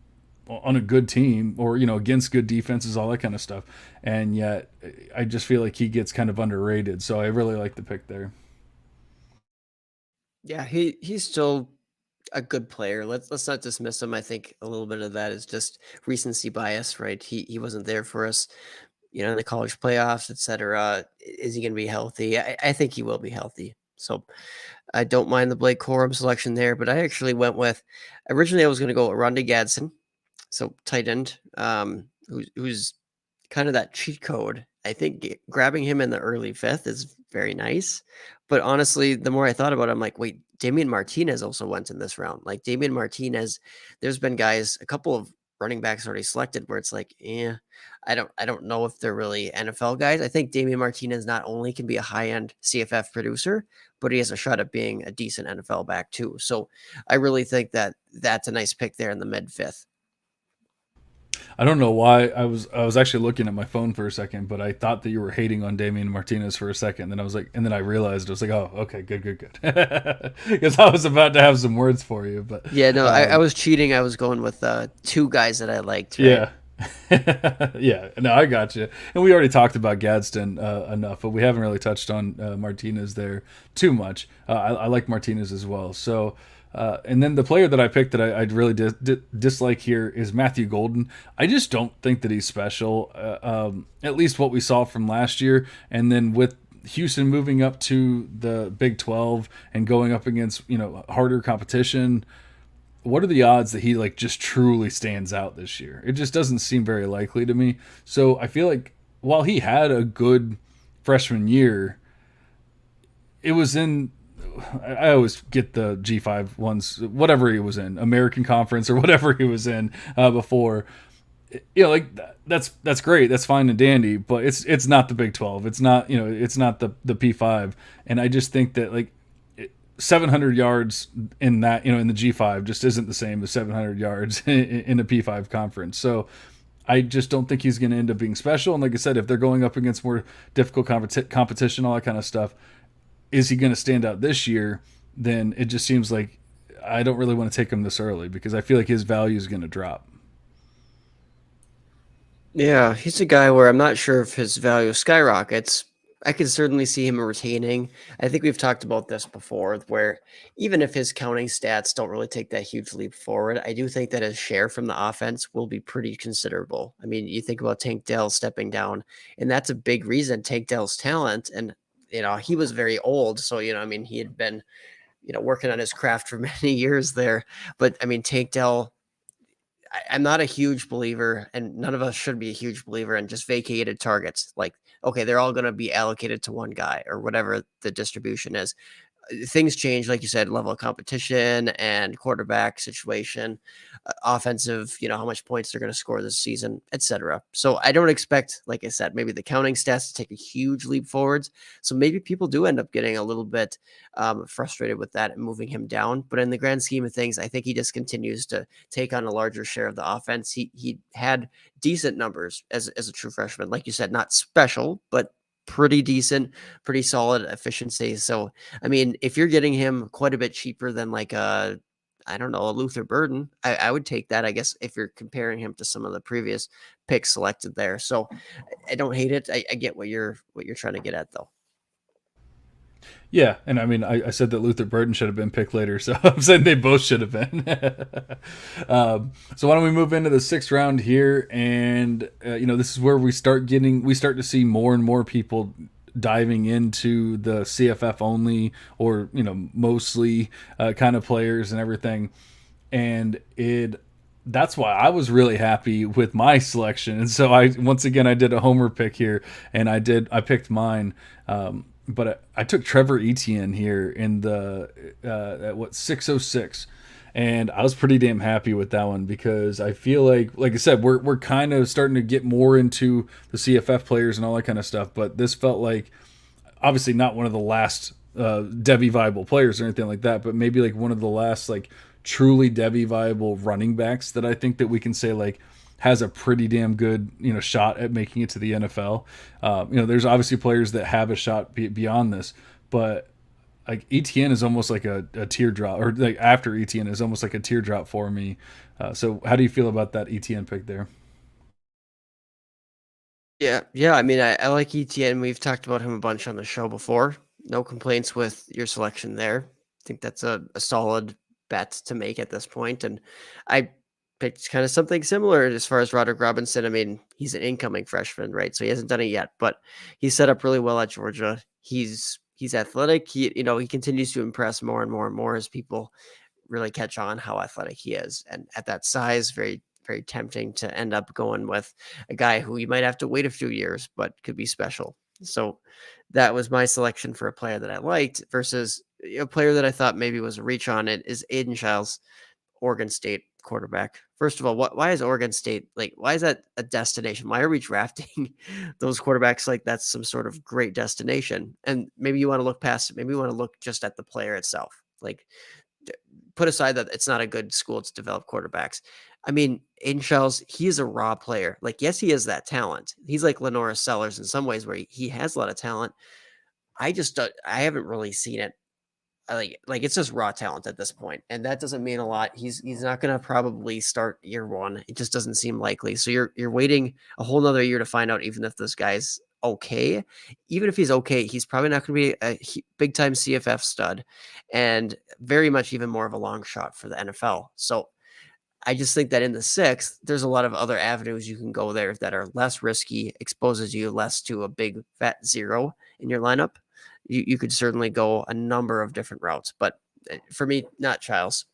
on a good team, or against good defenses, all that kind of stuff. And yet, I just feel like he gets kind of underrated. So I really like the pick there. Yeah, he's still a good player. Let's not dismiss him. I think a little bit of that is just recency bias, right? He wasn't there for us, in the college playoffs, etc. Is he going to be healthy? I think he will be healthy. So I don't mind the Blake Corum selection there, but I actually went with, originally I was going to go with Rondé Gadsden, so tight end, who's kind of that cheat code. I think grabbing him in the early fifth is very nice. But honestly, the more I thought about it, I'm like, wait, Damian Martinez also went in this round. Like Damian Martinez, there's been guys, a couple of running backs already selected where it's like, I don't know if they're really NFL guys. I think Damian Martinez not only can be a high-end CFF producer, but he has a shot at being a decent NFL back too. So I really think that that's a nice pick there in the mid fifth. I don't know why I was actually looking at my phone for a second, but I thought that you were hating on Damian Martinez for a second. Then I was like, and then I realized, I was like, oh, okay, good, because I was about to have some words for you, but Yeah, no, I was cheating. I was going with two guys that I liked. Right? yeah. Yeah, no, I got you. And we already talked about Gadsden enough, but we haven't really touched on Martinez there too much. I like Martinez as well. So, and then the player that I picked that I really dislike here is Matthew Golden. I just don't think that he's special, at least what we saw from last year. And then with Houston moving up to the Big 12 and going up against harder competition, what are the odds that he like just truly stands out this year? It just doesn't seem very likely to me. So I feel like while he had a good freshman year, it was in, I always get the G5 ones, whatever he was in, American Conference or whatever he was in before. Like that's great, that's fine and dandy, but it's not the Big 12. It's not it's not the P5, and I just think that like 700 yards in that in the G5 just isn't the same as 700 yards in a P5 conference. So I just don't think he's going to end up being special. And like I said, if they're going up against more difficult competition, all that kind of stuff, is he going to stand out this year? Then it just seems like I don't really want to take him this early, because I feel like his value is going to drop. Yeah, he's a guy where I'm not sure if his value skyrockets. I can certainly see him retaining. I think we've talked about this before, where even if his counting stats don't really take that huge leap forward, I do think that his share from the offense will be pretty considerable. I mean, you think about Tank Dell stepping down, and that's a big reason. Tank Dell's talent, and he was very old, so I mean, he had been working on his craft for many years there. But I mean, Tank Dell, I'm not a huge believer, and none of us should be a huge believer in just vacated targets. Like, okay, they're all going to be allocated to one guy or whatever the distribution is. Things change, like you said, level of competition and quarterback situation, offensive, how much points they're going to score this season, etc. So I don't expect, like I said, maybe the counting stats to take a huge leap forwards. So maybe people do end up getting a little bit frustrated with that and moving him down. But in the grand scheme of things, I think he just continues to take on a larger share of the offense. He had decent numbers as a true freshman, like you said, not special, but pretty decent, pretty solid efficiency. So, I mean, if you're getting him quite a bit cheaper than like I don't know, a Luther Burden. I would take that, I guess, if you're comparing him to some of the previous picks selected there. So I don't hate it. I get what you're trying to get at, though. Yeah, and I mean, I said that Luther Burden should have been picked later, so I'm saying they both should have been. So why don't we move into the sixth round here, and this is where we start to see more and more people diving into the CFF only or mostly kind of players and everything, and that's why I was really happy with my selection. And so I did a homer pick here, and I picked mine. But I took Trevor Etienne here in the at 606, and I was pretty damn happy with that one because I feel like I said, we're kind of starting to get more into the CFF players and all that kind of stuff. But this felt like obviously not one of the last Devy viable players or anything like that, but maybe like one of the last like truly Devy viable running backs that I think that we can say like has a pretty damn good shot at making it to the NFL. There's obviously players that have a shot beyond this, but like ETN is almost like a teardrop, or like after ETN is almost like a teardrop for me. So how do you feel about that ETN pick there? Yeah. I mean, I like ETN. We've talked about him a bunch on the show before. No complaints with your selection there. I think that's a solid bet to make at this point. And I picked kind of something similar as far as Roderick Robinson. I mean, he's an incoming freshman, right? So he hasn't done it yet, but he's set up really well at Georgia. He's athletic. He continues to impress more and more and more as people really catch on how athletic he is. And at that size, very, very tempting to end up going with a guy who you might have to wait a few years, but could be special. So that was my selection for a player that I liked versus a player that I thought maybe was a reach on it is Aiden Childs, Oregon State quarterback. First of all, why is Oregon State why is that a destination? Why are we drafting those quarterbacks like that's some sort of great destination? And maybe you want to look past it. Maybe you want to look just at the player itself. Like put aside that it's not a good school to develop quarterbacks. I mean, Aiden Shells, he is a raw player. Like, yes, he has that talent. He's like Lenora Sellers in some ways where he has a lot of talent. I haven't really seen it. Like it's just raw talent at this point, and that doesn't mean a lot. He's not going to probably start year one. It just doesn't seem likely. So you're waiting a whole nother year to find out even if this guy's okay. Even if he's okay, he's probably not going to be a big time CFF stud, and very much even more of a long shot for the NFL. So I just think that in the sixth, there's a lot of other avenues you can go there that are less risky, exposes you less to a big fat zero in your lineup. You could certainly go a number of different routes, but for me, not Childs.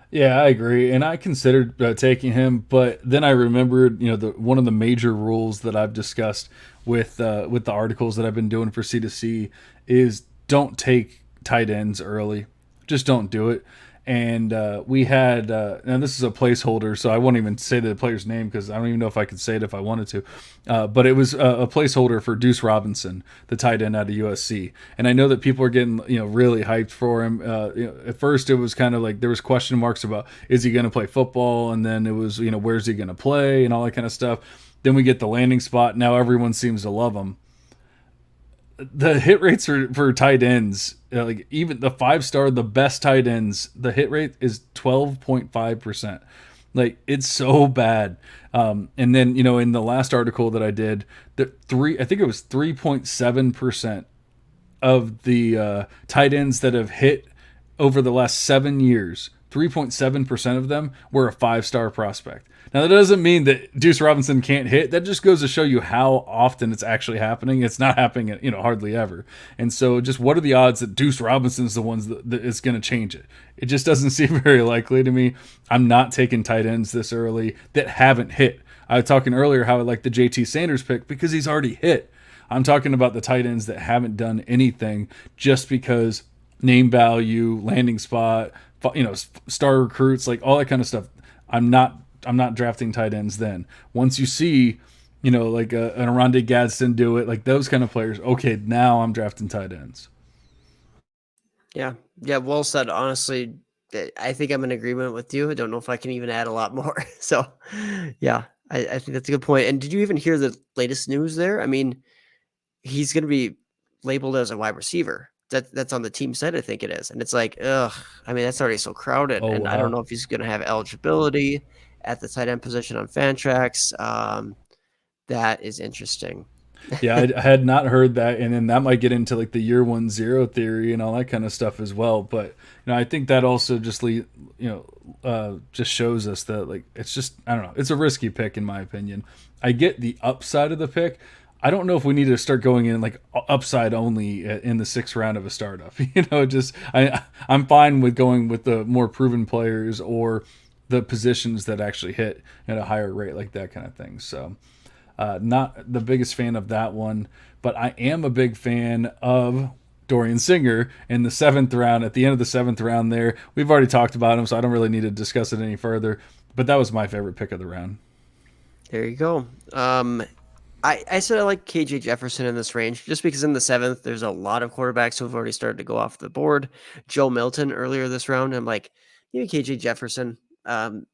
Yeah, I agree, and I considered taking him, but then I remembered, one of the major rules that I've discussed with the articles that I've been doing for C2C is don't take tight ends early. Just don't do it. And we had, and this is a placeholder, so I won't even say the player's name because I don't even know if I could say it if I wanted to. But it was a placeholder for Deuce Robinson, the tight end out of USC. And I know that people are getting, really hyped for him. At first, it was kind of like there was question marks about is he going to play football, and then it was, where's he going to play, and all that kind of stuff. Then we get the landing spot. Now everyone seems to love him. The hit rates for tight ends, like even the 5-star, the best tight ends, the hit rate is 12.5%. Like it's so bad. And then in the last article that I did, I think it was 3.7% of the tight ends that have hit over the last 7 years. 3.7% of them were a 5-star prospect. Now, that doesn't mean that Deuce Robinson can't hit. That just goes to show you how often it's actually happening. It's not happening, hardly ever. And so just what are the odds that Deuce Robinson's the ones that is going to change it? It just doesn't seem very likely to me. I'm not taking tight ends this early that haven't hit. I was talking earlier how I like the JT Sanders pick because he's already hit. I'm talking about the tight ends that haven't done anything just because name value, landing spot, star recruits, like all that kind of stuff. I'm not drafting tight ends then. Once you see, like an Aronde Gadsden do it, like those kind of players, okay, now I'm drafting tight ends. Yeah, well said. Honestly, I think I'm in agreement with you. I don't know if I can even add a lot more. So, yeah, I think that's a good point. And did you even hear the latest news there? I mean, he's going to be labeled as a wide receiver. that's on the team side, I think it is. And it's like, ugh, I mean, that's already so crowded. Oh And I don't wow. know if he's going to have eligibility at the tight end position on Fantrax. That is interesting. Yeah, I had not heard that, and then that might get into like the year 1 0 theory and all that kind of stuff as well. But I think that also just just shows us that like it's just I don't know, it's a risky pick in my opinion. I get the upside of the pick. I don't know if we need to start going in like upside only in the 6th round of a startup. Just I'm fine with going with the more proven players or the positions that actually hit at a higher rate, like that kind of thing. So. Not the biggest fan of that one, but I am a big fan of Dorian Singer in the 7th round. At the end of the 7th round, there we've already talked about him, so I don't really need to discuss it any further. But that was my favorite pick of the round. There you go. I said I like KJ Jefferson in this range just because in the 7th, there's a lot of quarterbacks who have already started to go off the board. Joe Milton earlier this round. I'm like, maybe KJ Jefferson. Um,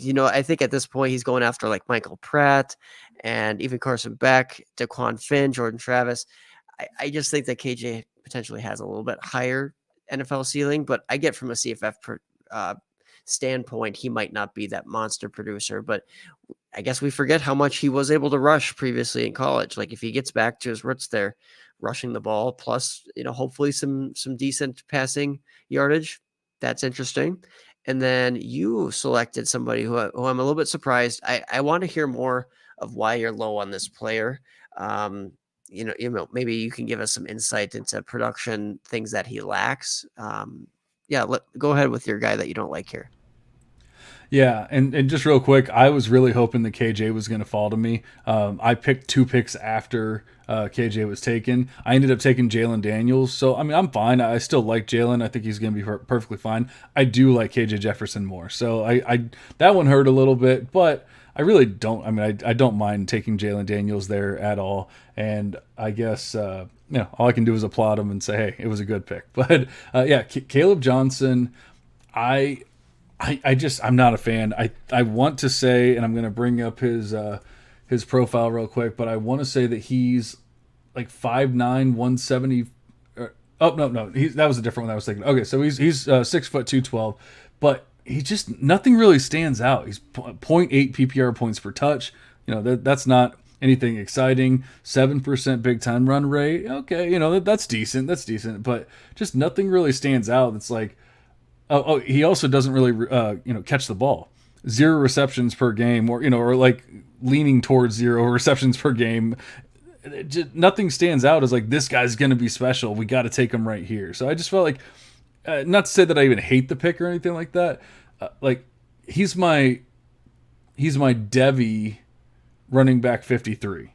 I think at this point he's going after like Michael Pratt and even Carson Beck, Daquan Finn, Jordan Travis. I just think that KJ potentially has a little bit higher NFL ceiling, but I get from a standpoint, he might not be that monster producer, but I guess we forget how much he was able to rush previously in college. Like if he gets back to his roots there, rushing the ball plus, hopefully some decent passing yardage. That's interesting. And then you selected somebody who I'm a little bit surprised. I want to hear more of why you're low on this player. Maybe you can give us some insight into production things that he lacks. Yeah, go ahead with your guy that you don't like here. Yeah, and just real quick, I was really hoping that KJ was going to fall to me. I picked 2 picks after KJ was taken. I ended up taking Jalen Daniels, so I mean I'm fine. I still like Jalen. I think he's going to be perfectly fine. I do like KJ Jefferson more, so I that one hurt a little bit, but I really don't. I mean I don't mind taking Jalen Daniels there at all, and I guess. All I can do is applaud him and say, "Hey, it was a good pick." But yeah, Caleb Johnson, I I'm not a fan. I want to say, and I'm going to bring up his profile real quick, but I want to say that he's like 5'9", 170. Oh no, that was a different one I was thinking. Okay, so he's 6'2", 212, but he just nothing really stands out. He's 0.8 PPR points per touch. That's not anything exciting. 7% big time run rate. Okay, that's decent. That's decent, but just nothing really stands out. It's like. Oh, he also doesn't really, catch the ball. 0 receptions per game, or like leaning towards 0 receptions per game. Nothing stands out as like this guy's going to be special. We got to take him right here. So I just felt like, not to say that I even hate the pick or anything like that. Like he's my Devy running back 53.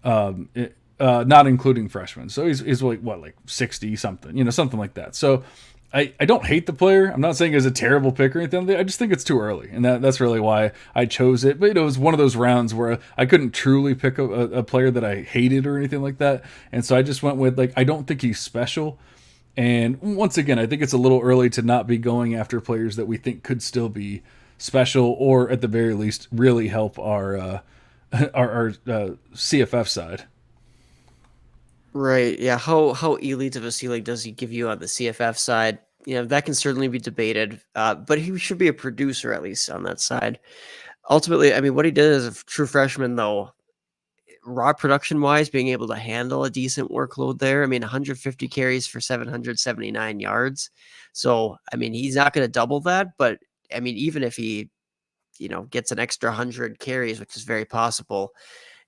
Not including freshmen. So he's like 60 something, something like that. So. I don't hate the player. I'm not saying it's a terrible pick or anything. I just think it's too early, and that's really why I chose it. But it was one of those rounds where I couldn't truly pick a player that I hated or anything like that, and so I just went with I don't think he's special. And once again, I think it's a little early to not be going after players that we think could still be special, or at the very least, really help our CFF side. Right. Yeah. How elite of a ceiling does he give you on the CFF side? That can certainly be debated. But he should be a producer at least on that side. Ultimately, I mean, what he did as a true freshman, though, raw production wise, being able to handle a decent workload there. I mean, 150 carries for 779 yards. So, I mean, he's not going to double that, but I mean, even if he, gets an extra 100 carries, which is very possible,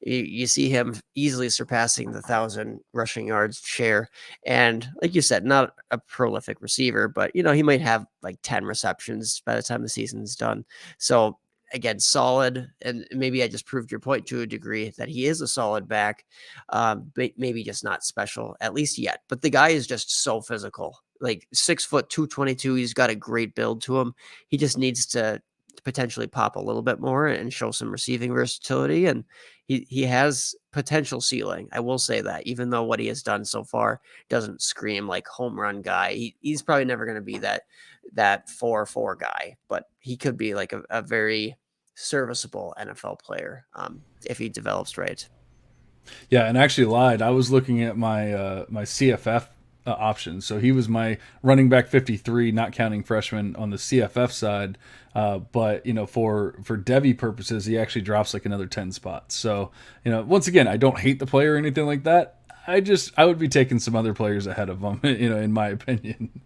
you see him easily surpassing the 1,000 rushing yards share. And like you said, not a prolific receiver, but he might have like 10 receptions by the time the season's done. So again, solid. And maybe I just proved your point to a degree that he is a solid back, but maybe just not special, at least yet. But the guy is just so physical, like 6', 222. He's got a great build to him. He just needs to potentially pop a little bit more and show some receiving versatility. And he has potential ceiling. I will say that, even though what he has done so far doesn't scream like home run guy. He's probably never going to be that 4-4 guy, but he could be like a very serviceable NFL player if he develops right. Yeah, and actually lied. I was looking at my CFF options. So he was my running back 53, not counting freshmen on the CFF side. But for Devy purposes, he actually drops like another 10 spots. So once again, I don't hate the player or anything like that. I would be taking some other players ahead of him, in my opinion.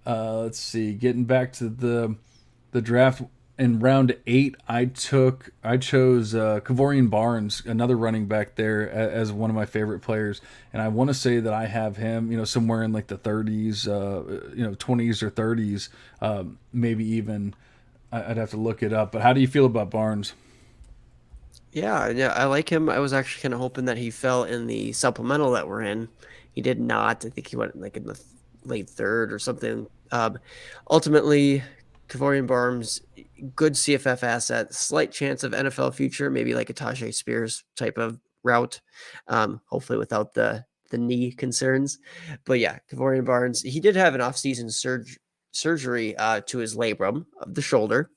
Let's see. Getting back to the draft in round 8, I chose Kavorian Barnes, another running back there, as one of my favorite players, and I want to say that I have him, somewhere in like the 30s, 20s or 30s, maybe even. I'd have to look it up. But how do you feel about Barnes? Yeah, I like him. I was actually kind of hoping that he fell in the supplemental that we're in. He did not. I think he went like in the late third or something. Ultimately, Kavorian Barnes, good CFF asset, slight chance of NFL future, maybe like a Tajay Spears type of route. Hopefully without the knee concerns. But yeah, Kavorian Barnes, he did have an offseason surgery to his labrum of the shoulder.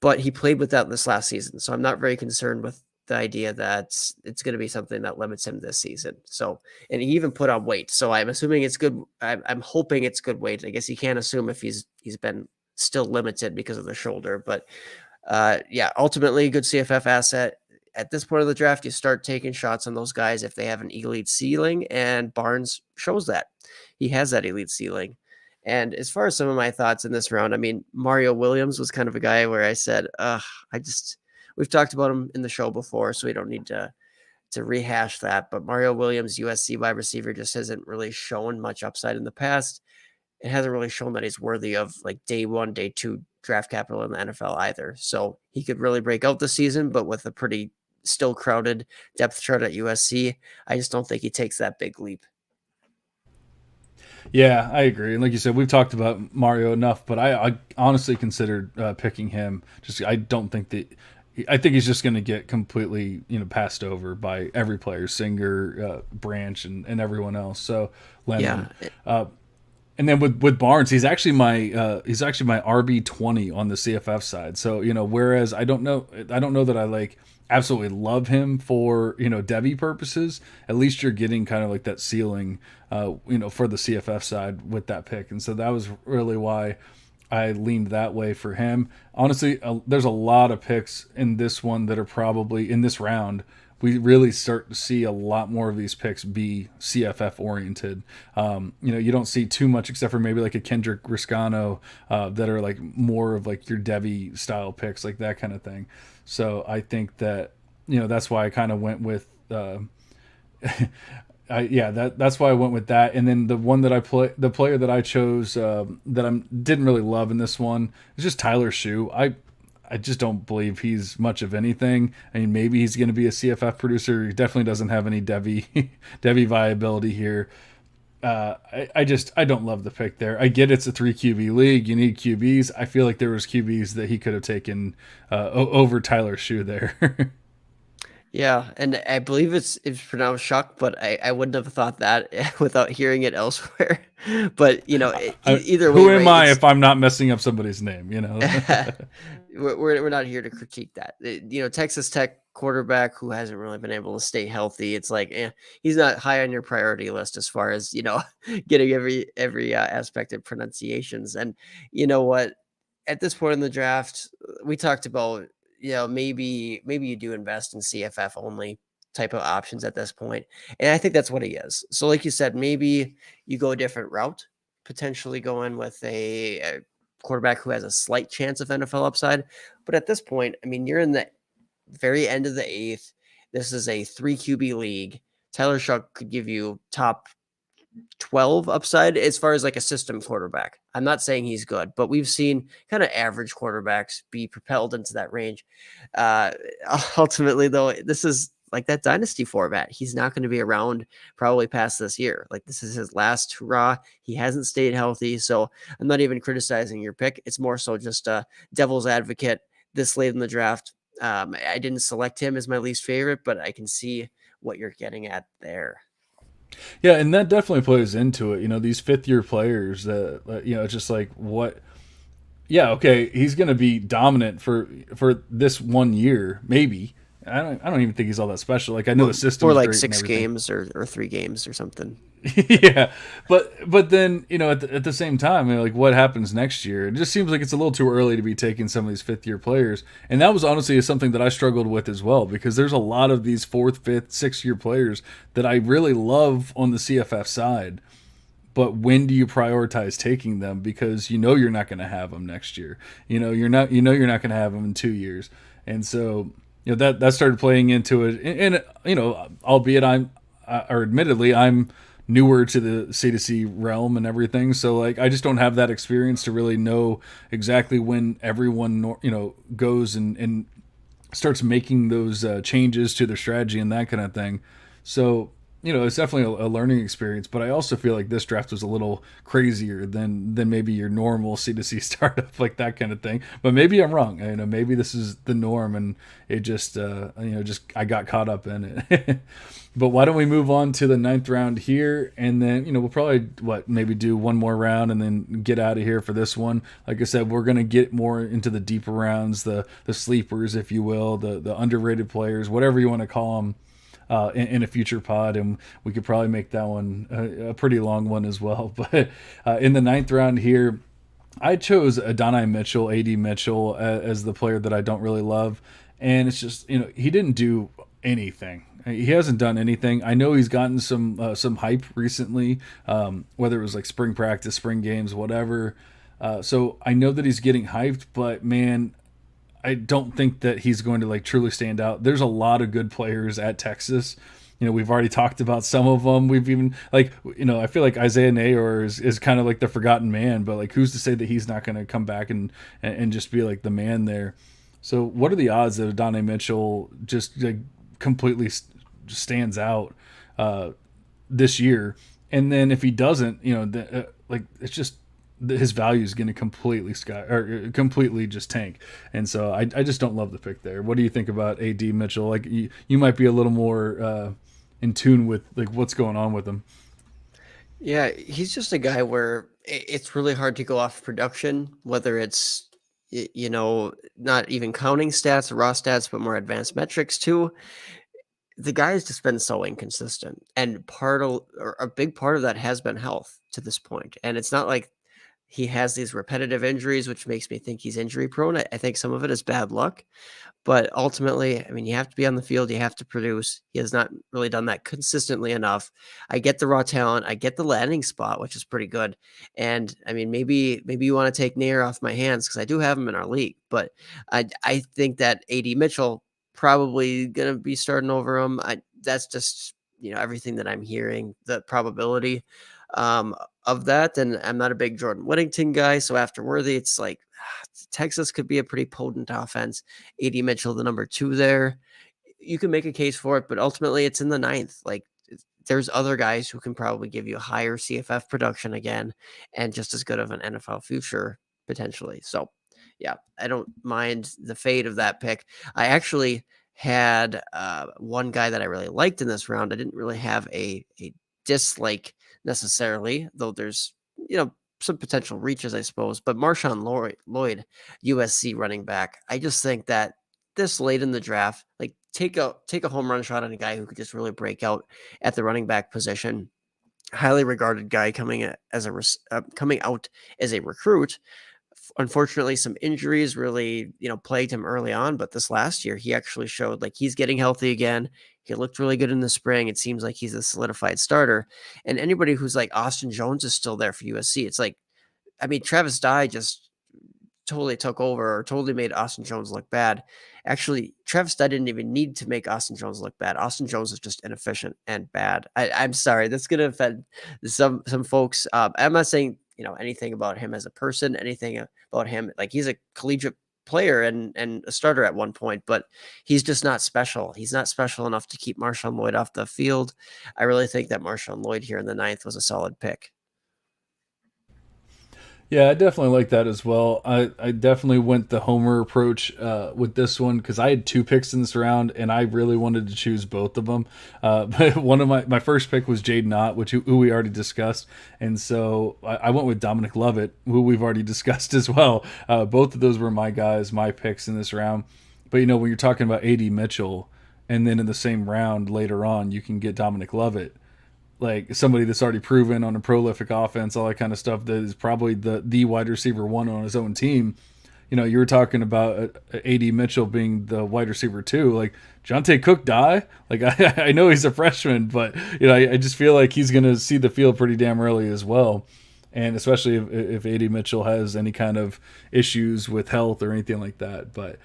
But he played with that this last season. So I'm not very concerned with the idea that it's going to be something that limits him this season. So, and he even put on weight. So I'm assuming it's good. I'm hoping it's good weight. I guess you can't assume if he's been still limited because of the shoulder. But yeah, ultimately good CFF asset. At this point of the draft, you start taking shots on those guys if they have an elite ceiling, and Barnes shows that. He has that elite ceiling. And as far as some of my thoughts in this round, I mean, Mario Williams was kind of a guy where I said, we've talked about him in the show before, so we don't need to rehash that. But Mario Williams, USC wide receiver, just hasn't really shown much upside in the past. It hasn't really shown that he's worthy of like day 1, day 2 draft capital in the NFL either. So he could really break out this season, but with a pretty still crowded depth chart at USC, I just don't think he takes that big leap. Yeah, I agree. And like you said, we've talked about Mario enough, but I honestly considered picking him. I don't think that. I think he's just going to get completely, passed over by every player, Singer, Branch, and everyone else. So Lemon. Yeah. And then with Barnes, he's actually my RB20 on the CFF side. So whereas I don't know that I like absolutely love him for Devy purposes. At least you're getting kind of like that ceiling, for the CFF side with that pick, and so that was really why I leaned that way for him. Honestly, there's a lot of picks in this one that are probably in this round. We really start to see a lot more of these picks be CFF oriented. You don't see too much except for maybe like a Kendrick Riscano that are like more of like your Devy style picks, like that kind of thing. So I think that that's why I kind of went with. That's why I went with that. And then the one that the player that I chose that I didn't really love in this one is just Tyler Shue. I just don't believe he's much of anything. I mean, maybe he's going to be a CFF producer. He definitely doesn't have any Devy viability here. I don't love the pick there. I get it's a 3 QB league. You need QBs. I feel like there was QBs that he could have taken over Tyler Shue there. Yeah, and I believe it's pronounced Shuck, but I wouldn't have thought that without hearing it elsewhere. But either way, who am right, I if I'm not messing up somebody's name? we're not here to critique that. Texas Tech quarterback who hasn't really been able to stay healthy. It's like he's not high on your priority list as far as getting every aspect of pronunciations. And you know what? At this point in the draft, we talked about maybe you do invest in CFF only type of options at this point. And I think that's what he is. So like you said, maybe you go a different route, potentially go in with a quarterback who has a slight chance of NFL upside. But at this point, I mean, you're in the very end of the 8th. This is a 3 QB league. Tyler Shuck could give you top 12 upside as far as like a system quarterback. I'm not saying he's good, but we've seen kind of average quarterbacks be propelled into that range. Ultimately, though, this is like that dynasty format. He's not going to be around probably past this year. Like this is his last hurrah. He hasn't stayed healthy. So I'm not even criticizing your pick. It's more so just a devil's advocate this late in the draft. I didn't select him as my least favorite, but I can see what you're getting at there. Yeah, and that definitely plays into it. These 5th-year players that it's just like what. Yeah, okay, he's going to be dominant for this 1 year, maybe, I don't even think he's all that special. Like I know the For system's like great and six everything. games or 3 games or something. Yeah, but then at the same time, like what happens next year? It just seems like it's a little too early to be taking some of these fifth year players, and that was honestly something that I struggled with as well because there's a lot of these fourth, fifth, sixth year players that I really love on the CFF side. But when do you prioritize taking them? Because you're not going to have them next year. You're not going to have them in 2 years, and so that started playing into it. And albeit or admittedly, I'm newer to the C2C realm and everything, so like I just don't have that experience to really know exactly when everyone goes and starts making those changes to their strategy and that kind of thing. So it's definitely a learning experience, but I also feel like this draft was a little crazier than maybe your normal C2C startup, like that kind of thing. But maybe I'm wrong. Maybe this is the norm, and it just just I got caught up in it. But why don't we move on to the ninth round here, and then we'll probably maybe do one more round and then get out of here for this one. Like I said, we're gonna get more into the deeper rounds, the sleepers, if you will, the underrated players, whatever you want to call them. In a future pod, and we could probably make that one a pretty long one as well. But in the ninth round here, I chose Adonai Mitchell, AD Mitchell, as the player that I don't really love, and it's just he didn't do anything. He hasn't done anything. I know he's gotten some hype recently, whether it was like spring practice, spring games, whatever. So I know that he's getting hyped, but man, I don't think that he's going to like truly stand out. There's a lot of good players at Texas. We've already talked about some of them. We've even I feel like Isaiah Nayor is kind of like the forgotten man, but like who's to say that he's not going to come back and just be like the man there. So what are the odds that Adonai Mitchell just like completely stands out this year? And then if he doesn't, like it's just his value is going to completely just tank. And so I just don't love the pick there. What do you think about AD Mitchell? Like you might be a little more in tune with like what's going on with him. Yeah, he's just a guy where it's really hard to go off production, whether it's not even counting stats, raw stats, but more advanced metrics too. The guy has just been so inconsistent, and or a big part of that has been health to this point. And it's not like he has these repetitive injuries, which makes me think he's injury prone. I think some of it is bad luck. But ultimately, I mean, you have to be on the field, you have to produce. He has not really done that consistently enough. I get the raw talent, I get the landing spot, which is pretty good. And I mean, maybe you want to take Nair off my hands because I do have him in our league. But I think that AD Mitchell probably gonna be starting over him. That's just everything that I'm hearing, the probability of that. And I'm not a big Jordan Whittington guy, so after Worthy, it's like Texas could be a pretty potent offense. AD Mitchell, the number 2 there. You can make a case for it, but ultimately it's in the ninth. Like there's other guys who can probably give you higher CFF production again and just as good of an NFL future potentially. So yeah, I don't mind the fate of that pick. I actually had one guy that I really liked in this round. I didn't really have a dislike necessarily, though there's some potential reaches, I suppose. But Marshawn Lloyd, USC running back, I just think that this late in the draft, like take a home run shot on a guy who could just really break out at the running back position. Highly regarded guy coming out as a recruit. Unfortunately, some injuries really plagued him early on, but this last year he actually showed like he's getting healthy again. He looked really good in the spring. It seems like he's a solidified starter. And anybody who's like Austin Jones is still there for USC. It's like, I mean, Travis Dye just totally took over or totally made Austin Jones look bad. Actually, Travis Dye didn't even need to make Austin Jones look bad. Austin Jones is just inefficient and bad. I'm sorry, that's gonna offend some folks. I'm not saying anything about him as a person, anything about him. Like he's a collegiate player and a starter at one point, but he's just not special. He's not special enough to keep Marshawn Lloyd off the field. I really think that Marshawn Lloyd here in the ninth was a solid pick. Yeah, I definitely like that as well. I definitely went the homer approach with this one because I had 2 picks in this round and I really wanted to choose both of them. But one of my first pick was Jade Knott, who we already discussed, and so I went with Dominic Lovett, who we've already discussed as well. Both of those were my guys, my picks in this round. But when you're talking about AD Mitchell, and then in the same round later on, you can get Dominic Lovett, like somebody that's already proven on a prolific offense, all that kind of stuff, that is probably the wide receiver one on his own team. You were talking about A.D. Mitchell being the wide receiver too. Like, Jonte Cook die? Like, I know he's a freshman, but I just feel like he's going to see the field pretty damn early as well. And especially if A.D. Mitchell has any kind of issues with health or anything like that. But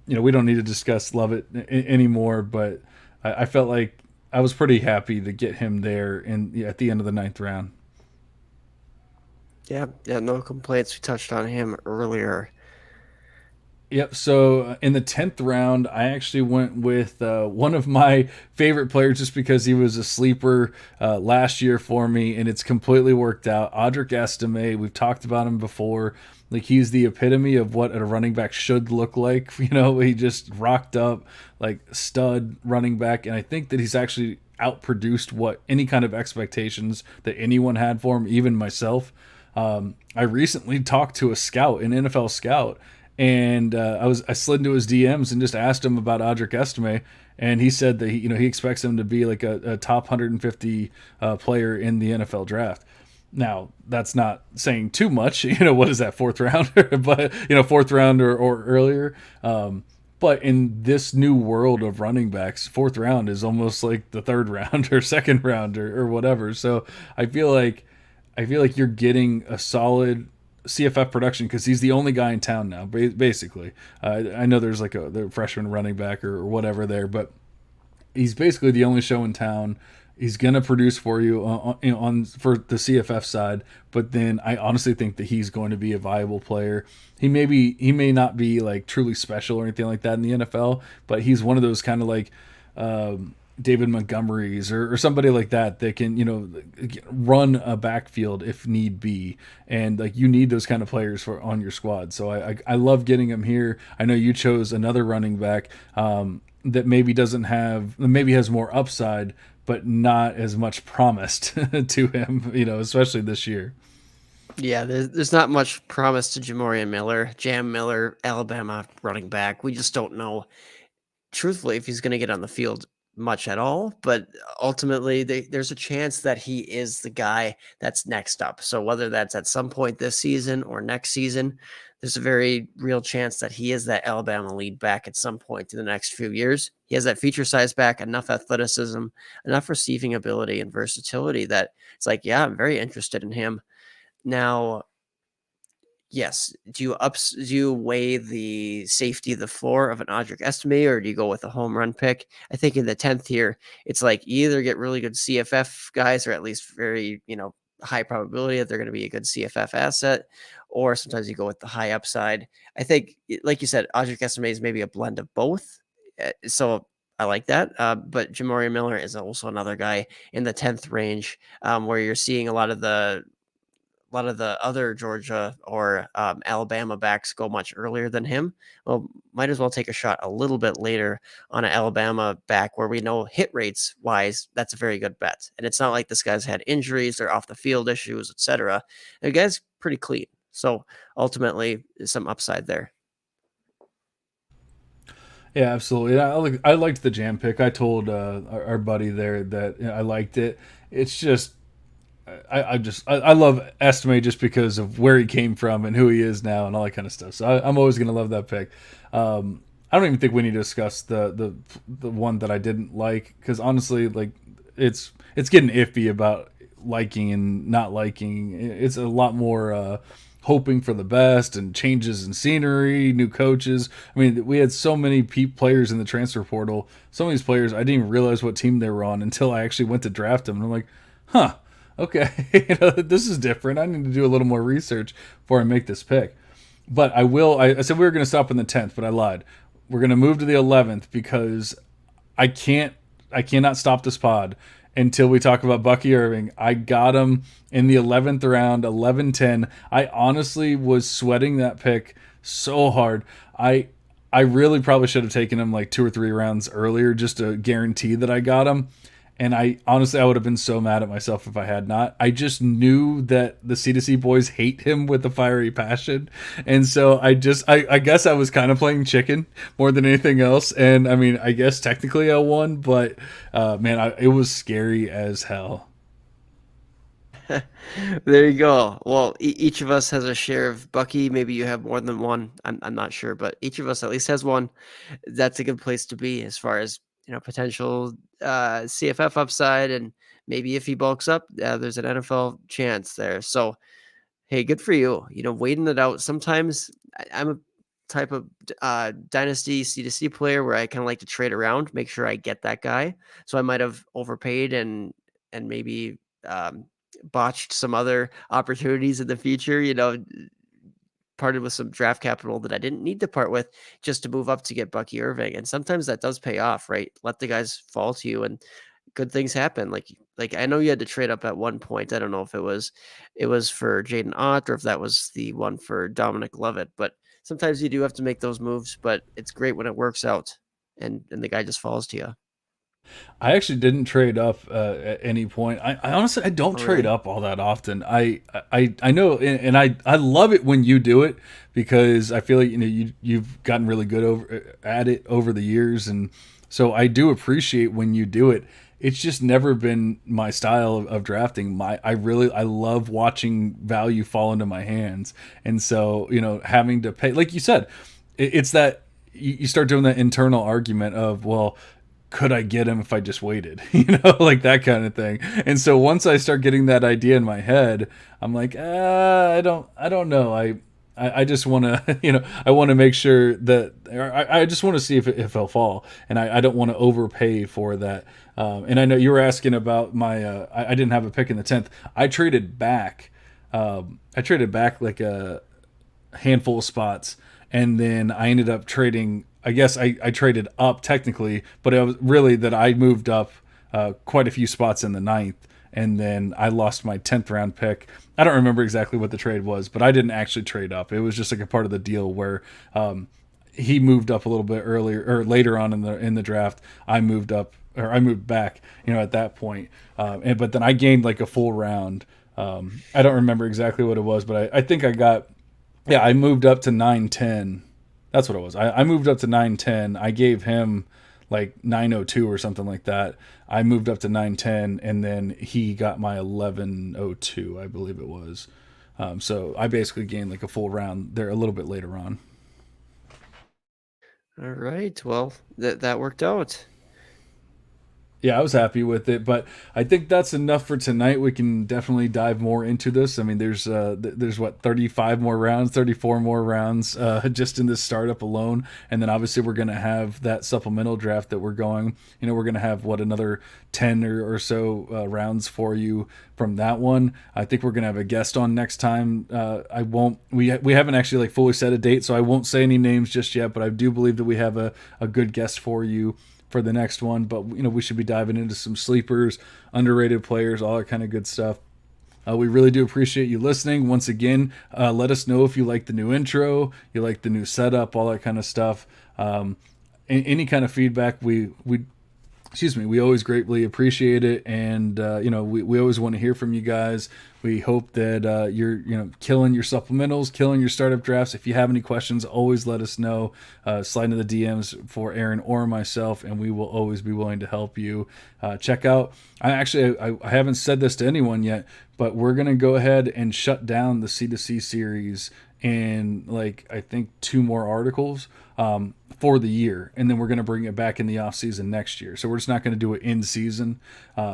we don't need to discuss Lovett anymore. But I felt like I was pretty happy to get him there at the end of the 9th round. Yeah, no complaints. We touched on him earlier. Yep. So in the 10th round, I actually went with one of my favorite players just because he was a sleeper last year for me, and it's completely worked out. Audric Estime, we've talked about him before. Like, he's the epitome of what a running back should look like. He just rocked up like stud running back, and I think that he's actually outproduced what any kind of expectations that anyone had for him, even myself. I recently talked to a scout, an NFL scout, and I slid into his DMs and just asked him about Audric Estime, and he said that he expects him to be like a top 150 player in the NFL draft. Now, that's not saying too much. What is that, 4th rounder? But 4th round or earlier. But in this new world of running backs, 4th round is almost like the 3rd round or 2nd round or whatever. So I feel like you're getting a solid CFF production because he's the only guy in town now, basically. I know there's like the freshman running back or whatever there, but he's basically the only show in town. He's gonna produce for you on for the CFF side, but then I honestly think that he's going to be a viable player. He may not be like truly special or anything like that in the NFL, but he's one of those kind of like David Montgomery's or somebody like that can run a backfield if need be, and like you need those kind of players on your squad. So I love getting him here. I know you chose another running back that maybe has more upside, but not as much promised to him, especially this year. Yeah, there's not much promise to Jamorian Miller, Jam Miller, Alabama running back. We just don't know, truthfully, if he's going to get on the field much at all. But ultimately, there's a chance that he is the guy that's next up. So whether that's at some point this season or next season, there's a very real chance that he is that Alabama lead back at some point in the next few years. He has that feature size back, enough athleticism, enough receiving ability and versatility that it's like, yeah, I'm very interested in him. Now, yes, do you weigh the safety of the floor of an Audric Estime, or do you go with a home run pick? I think in the 10th here, it's like you either get really good CFF guys, or at least very, high probability that they're going to be a good CFF asset, or sometimes you go with the high upside. I think, like you said, Audric Estime is maybe a blend of both. So I like that. But Jamorian Miller is also another guy in the 10th range, where you're seeing a lot of the other Georgia or Alabama backs go much earlier than him. Well, might as well take a shot a little bit later on an Alabama back where we know hit rates wise, that's a very good bet. And it's not like this guy's had injuries or off the field issues, etc. The guy's pretty clean. So ultimately, some upside there. Yeah, absolutely. I liked the jam pick. I told our buddy there that I liked it. It's just, I love Estime just because of where he came from and who he is now and all that kind of stuff. So I'm always going to love that pick. I don't even think we need to discuss the one that I didn't like, because honestly, like it's getting iffy about liking and not liking. It's a lot more hoping for the best and changes in scenery, new coaches. I mean, we had so many players in the transfer portal. Some of these players, I didn't even realize what team they were on until I actually went to draft them. And I'm like, huh. Okay, this is different. I need to do a little more research before I make this pick. But I will. I said we were going to stop in the 10th, but I lied. We're going to move to the 11th because I cannot stop this pod until we talk about Bucky Irving. I got him in the 11th round, 11-10. I honestly was sweating that pick so hard. I really probably should have taken him like 2 or 3 rounds earlier just to guarantee that I got him. And I honestly, I would have been so mad at myself if I had not. I just knew that the C2C boys hate him with a fiery passion. And so I guess I was kind of playing chicken more than anything else. And I mean, I guess technically I won, but man, it was scary as hell. There you go. Well, each of us has a share of Bucky. Maybe you have more than one. I'm not sure, but each of us at least has one. That's a good place to be as far as potential CFF upside, and maybe if he bulks up, there's an NFL chance there. So hey, good for you. Waiting it out. Sometimes I'm a type of dynasty C2C player where I kind of like to trade around, make sure I get that guy. So I might have overpaid and maybe botched some other opportunities in the future. Parted with some draft capital that I didn't need to part with just to move up to get Bucky Irving. And sometimes that does pay off, right? Let the guys fall to you and good things happen. Like I know you had to trade up at one point. I don't know if it was for Jaden Ott or if that was the one for Dominic Lovett, but sometimes you do have to make those moves, but it's great when it works out and the guy just falls to you. I actually didn't trade up at any point. I honestly I don't Oh, trade really? up all that often. I know, and I love it when you do it because I feel like you've gotten really good at it over the years, and so I do appreciate when you do it. It's just never been my style of drafting. I love watching value fall into my hands, and so having to pay, like you said, it's that you start doing that internal argument of, well, could I get him if I just waited? Like that kind of thing. And so once I start getting that idea in my head, I'm like, I don't know. I just want to, I want to make sure that, or I just want to see if he'll fall, and I don't want to overpay for that. And I know you were asking about my, I didn't have a pick in the 10th. I traded back. I traded back like a handful of spots, and then I ended up trading. I guess I traded up technically, but it was really that I moved up quite a few spots in the ninth, and then I lost my 10th round pick. I don't remember exactly what the trade was, but I didn't actually trade up. It was just like a part of the deal where he moved up a little bit earlier or later on in the draft. I moved up or I moved back, at that point. But then I gained like a full round. I don't remember exactly what it was, but I think I got. Yeah, I moved up to 910. That's what it was. I moved up to 910. I gave him like 902 or something like that. I moved up to 910, and then he got my 1102, I believe it was. So I basically gained like a full round there a little bit later on. All right. Well, that worked out. Yeah, I was happy with it, but I think that's enough for tonight. We can definitely dive more into this. I mean, there's what 35 more rounds, 34 more rounds just in this startup alone, and then obviously we're gonna have that supplemental draft that we're going. We're gonna have what another 10 or so rounds for you from that one. I think we're gonna have a guest on next time. I won't. We haven't actually like fully set a date, so I won't say any names just yet. But I do believe that we have a good guest for you for the next one. But we should be diving into some sleepers, underrated players, all that kind of good stuff. We really do appreciate you listening. Once again, let us know if you like the new intro, you like the new setup, all that kind of stuff. Any kind of feedback, we always greatly appreciate it, and we always want to hear from you guys. We hope that you're killing your supplementals, killing your startup drafts. If you have any questions, always let us know. Slide into the DMs for Aaron or myself, and we will always be willing to help you. Check out. I haven't said this to anyone yet, but we're gonna go ahead and shut down the C2C series in I think 2 more articles for the year, and then we're going to bring it back in the off season next year. So we're just not going to do it in season.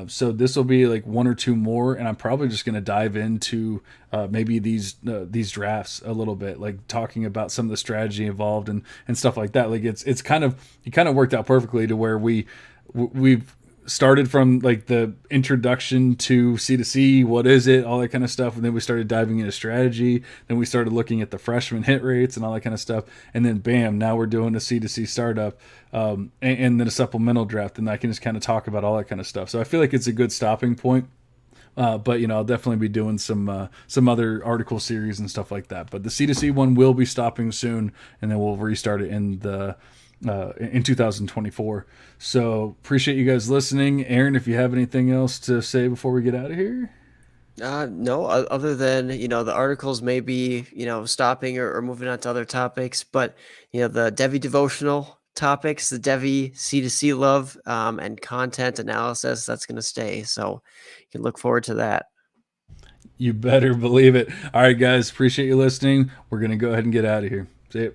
So this will be like 1 or 2 more, and I'm probably just going to dive into maybe these drafts a little bit, like talking about some of the strategy involved and stuff like that. Like it kind of worked out perfectly to where we've started from like the introduction to C2C, what is it, all that kind of stuff, and then we started diving into strategy. Then we started looking at the freshman hit rates and all that kind of stuff, and then bam, now we're doing a C2C startup, and then a supplemental draft, and I can just kind of talk about all that kind of stuff. So I feel like it's a good stopping point. But I'll definitely be doing some other article series and stuff like that. But the C2C one will be stopping soon, and then we'll restart it in the in 2024. So appreciate you guys listening. Aaron, if you have anything else to say before we get out of here. No, other than, the articles may be, stopping or moving on to other topics, but, the Devy devotional topics, the Devy C2C love, and content analysis, that's going to stay. So you can look forward to that. You better believe it. All right, guys, appreciate you listening. We're going to go ahead and get out of here. See you.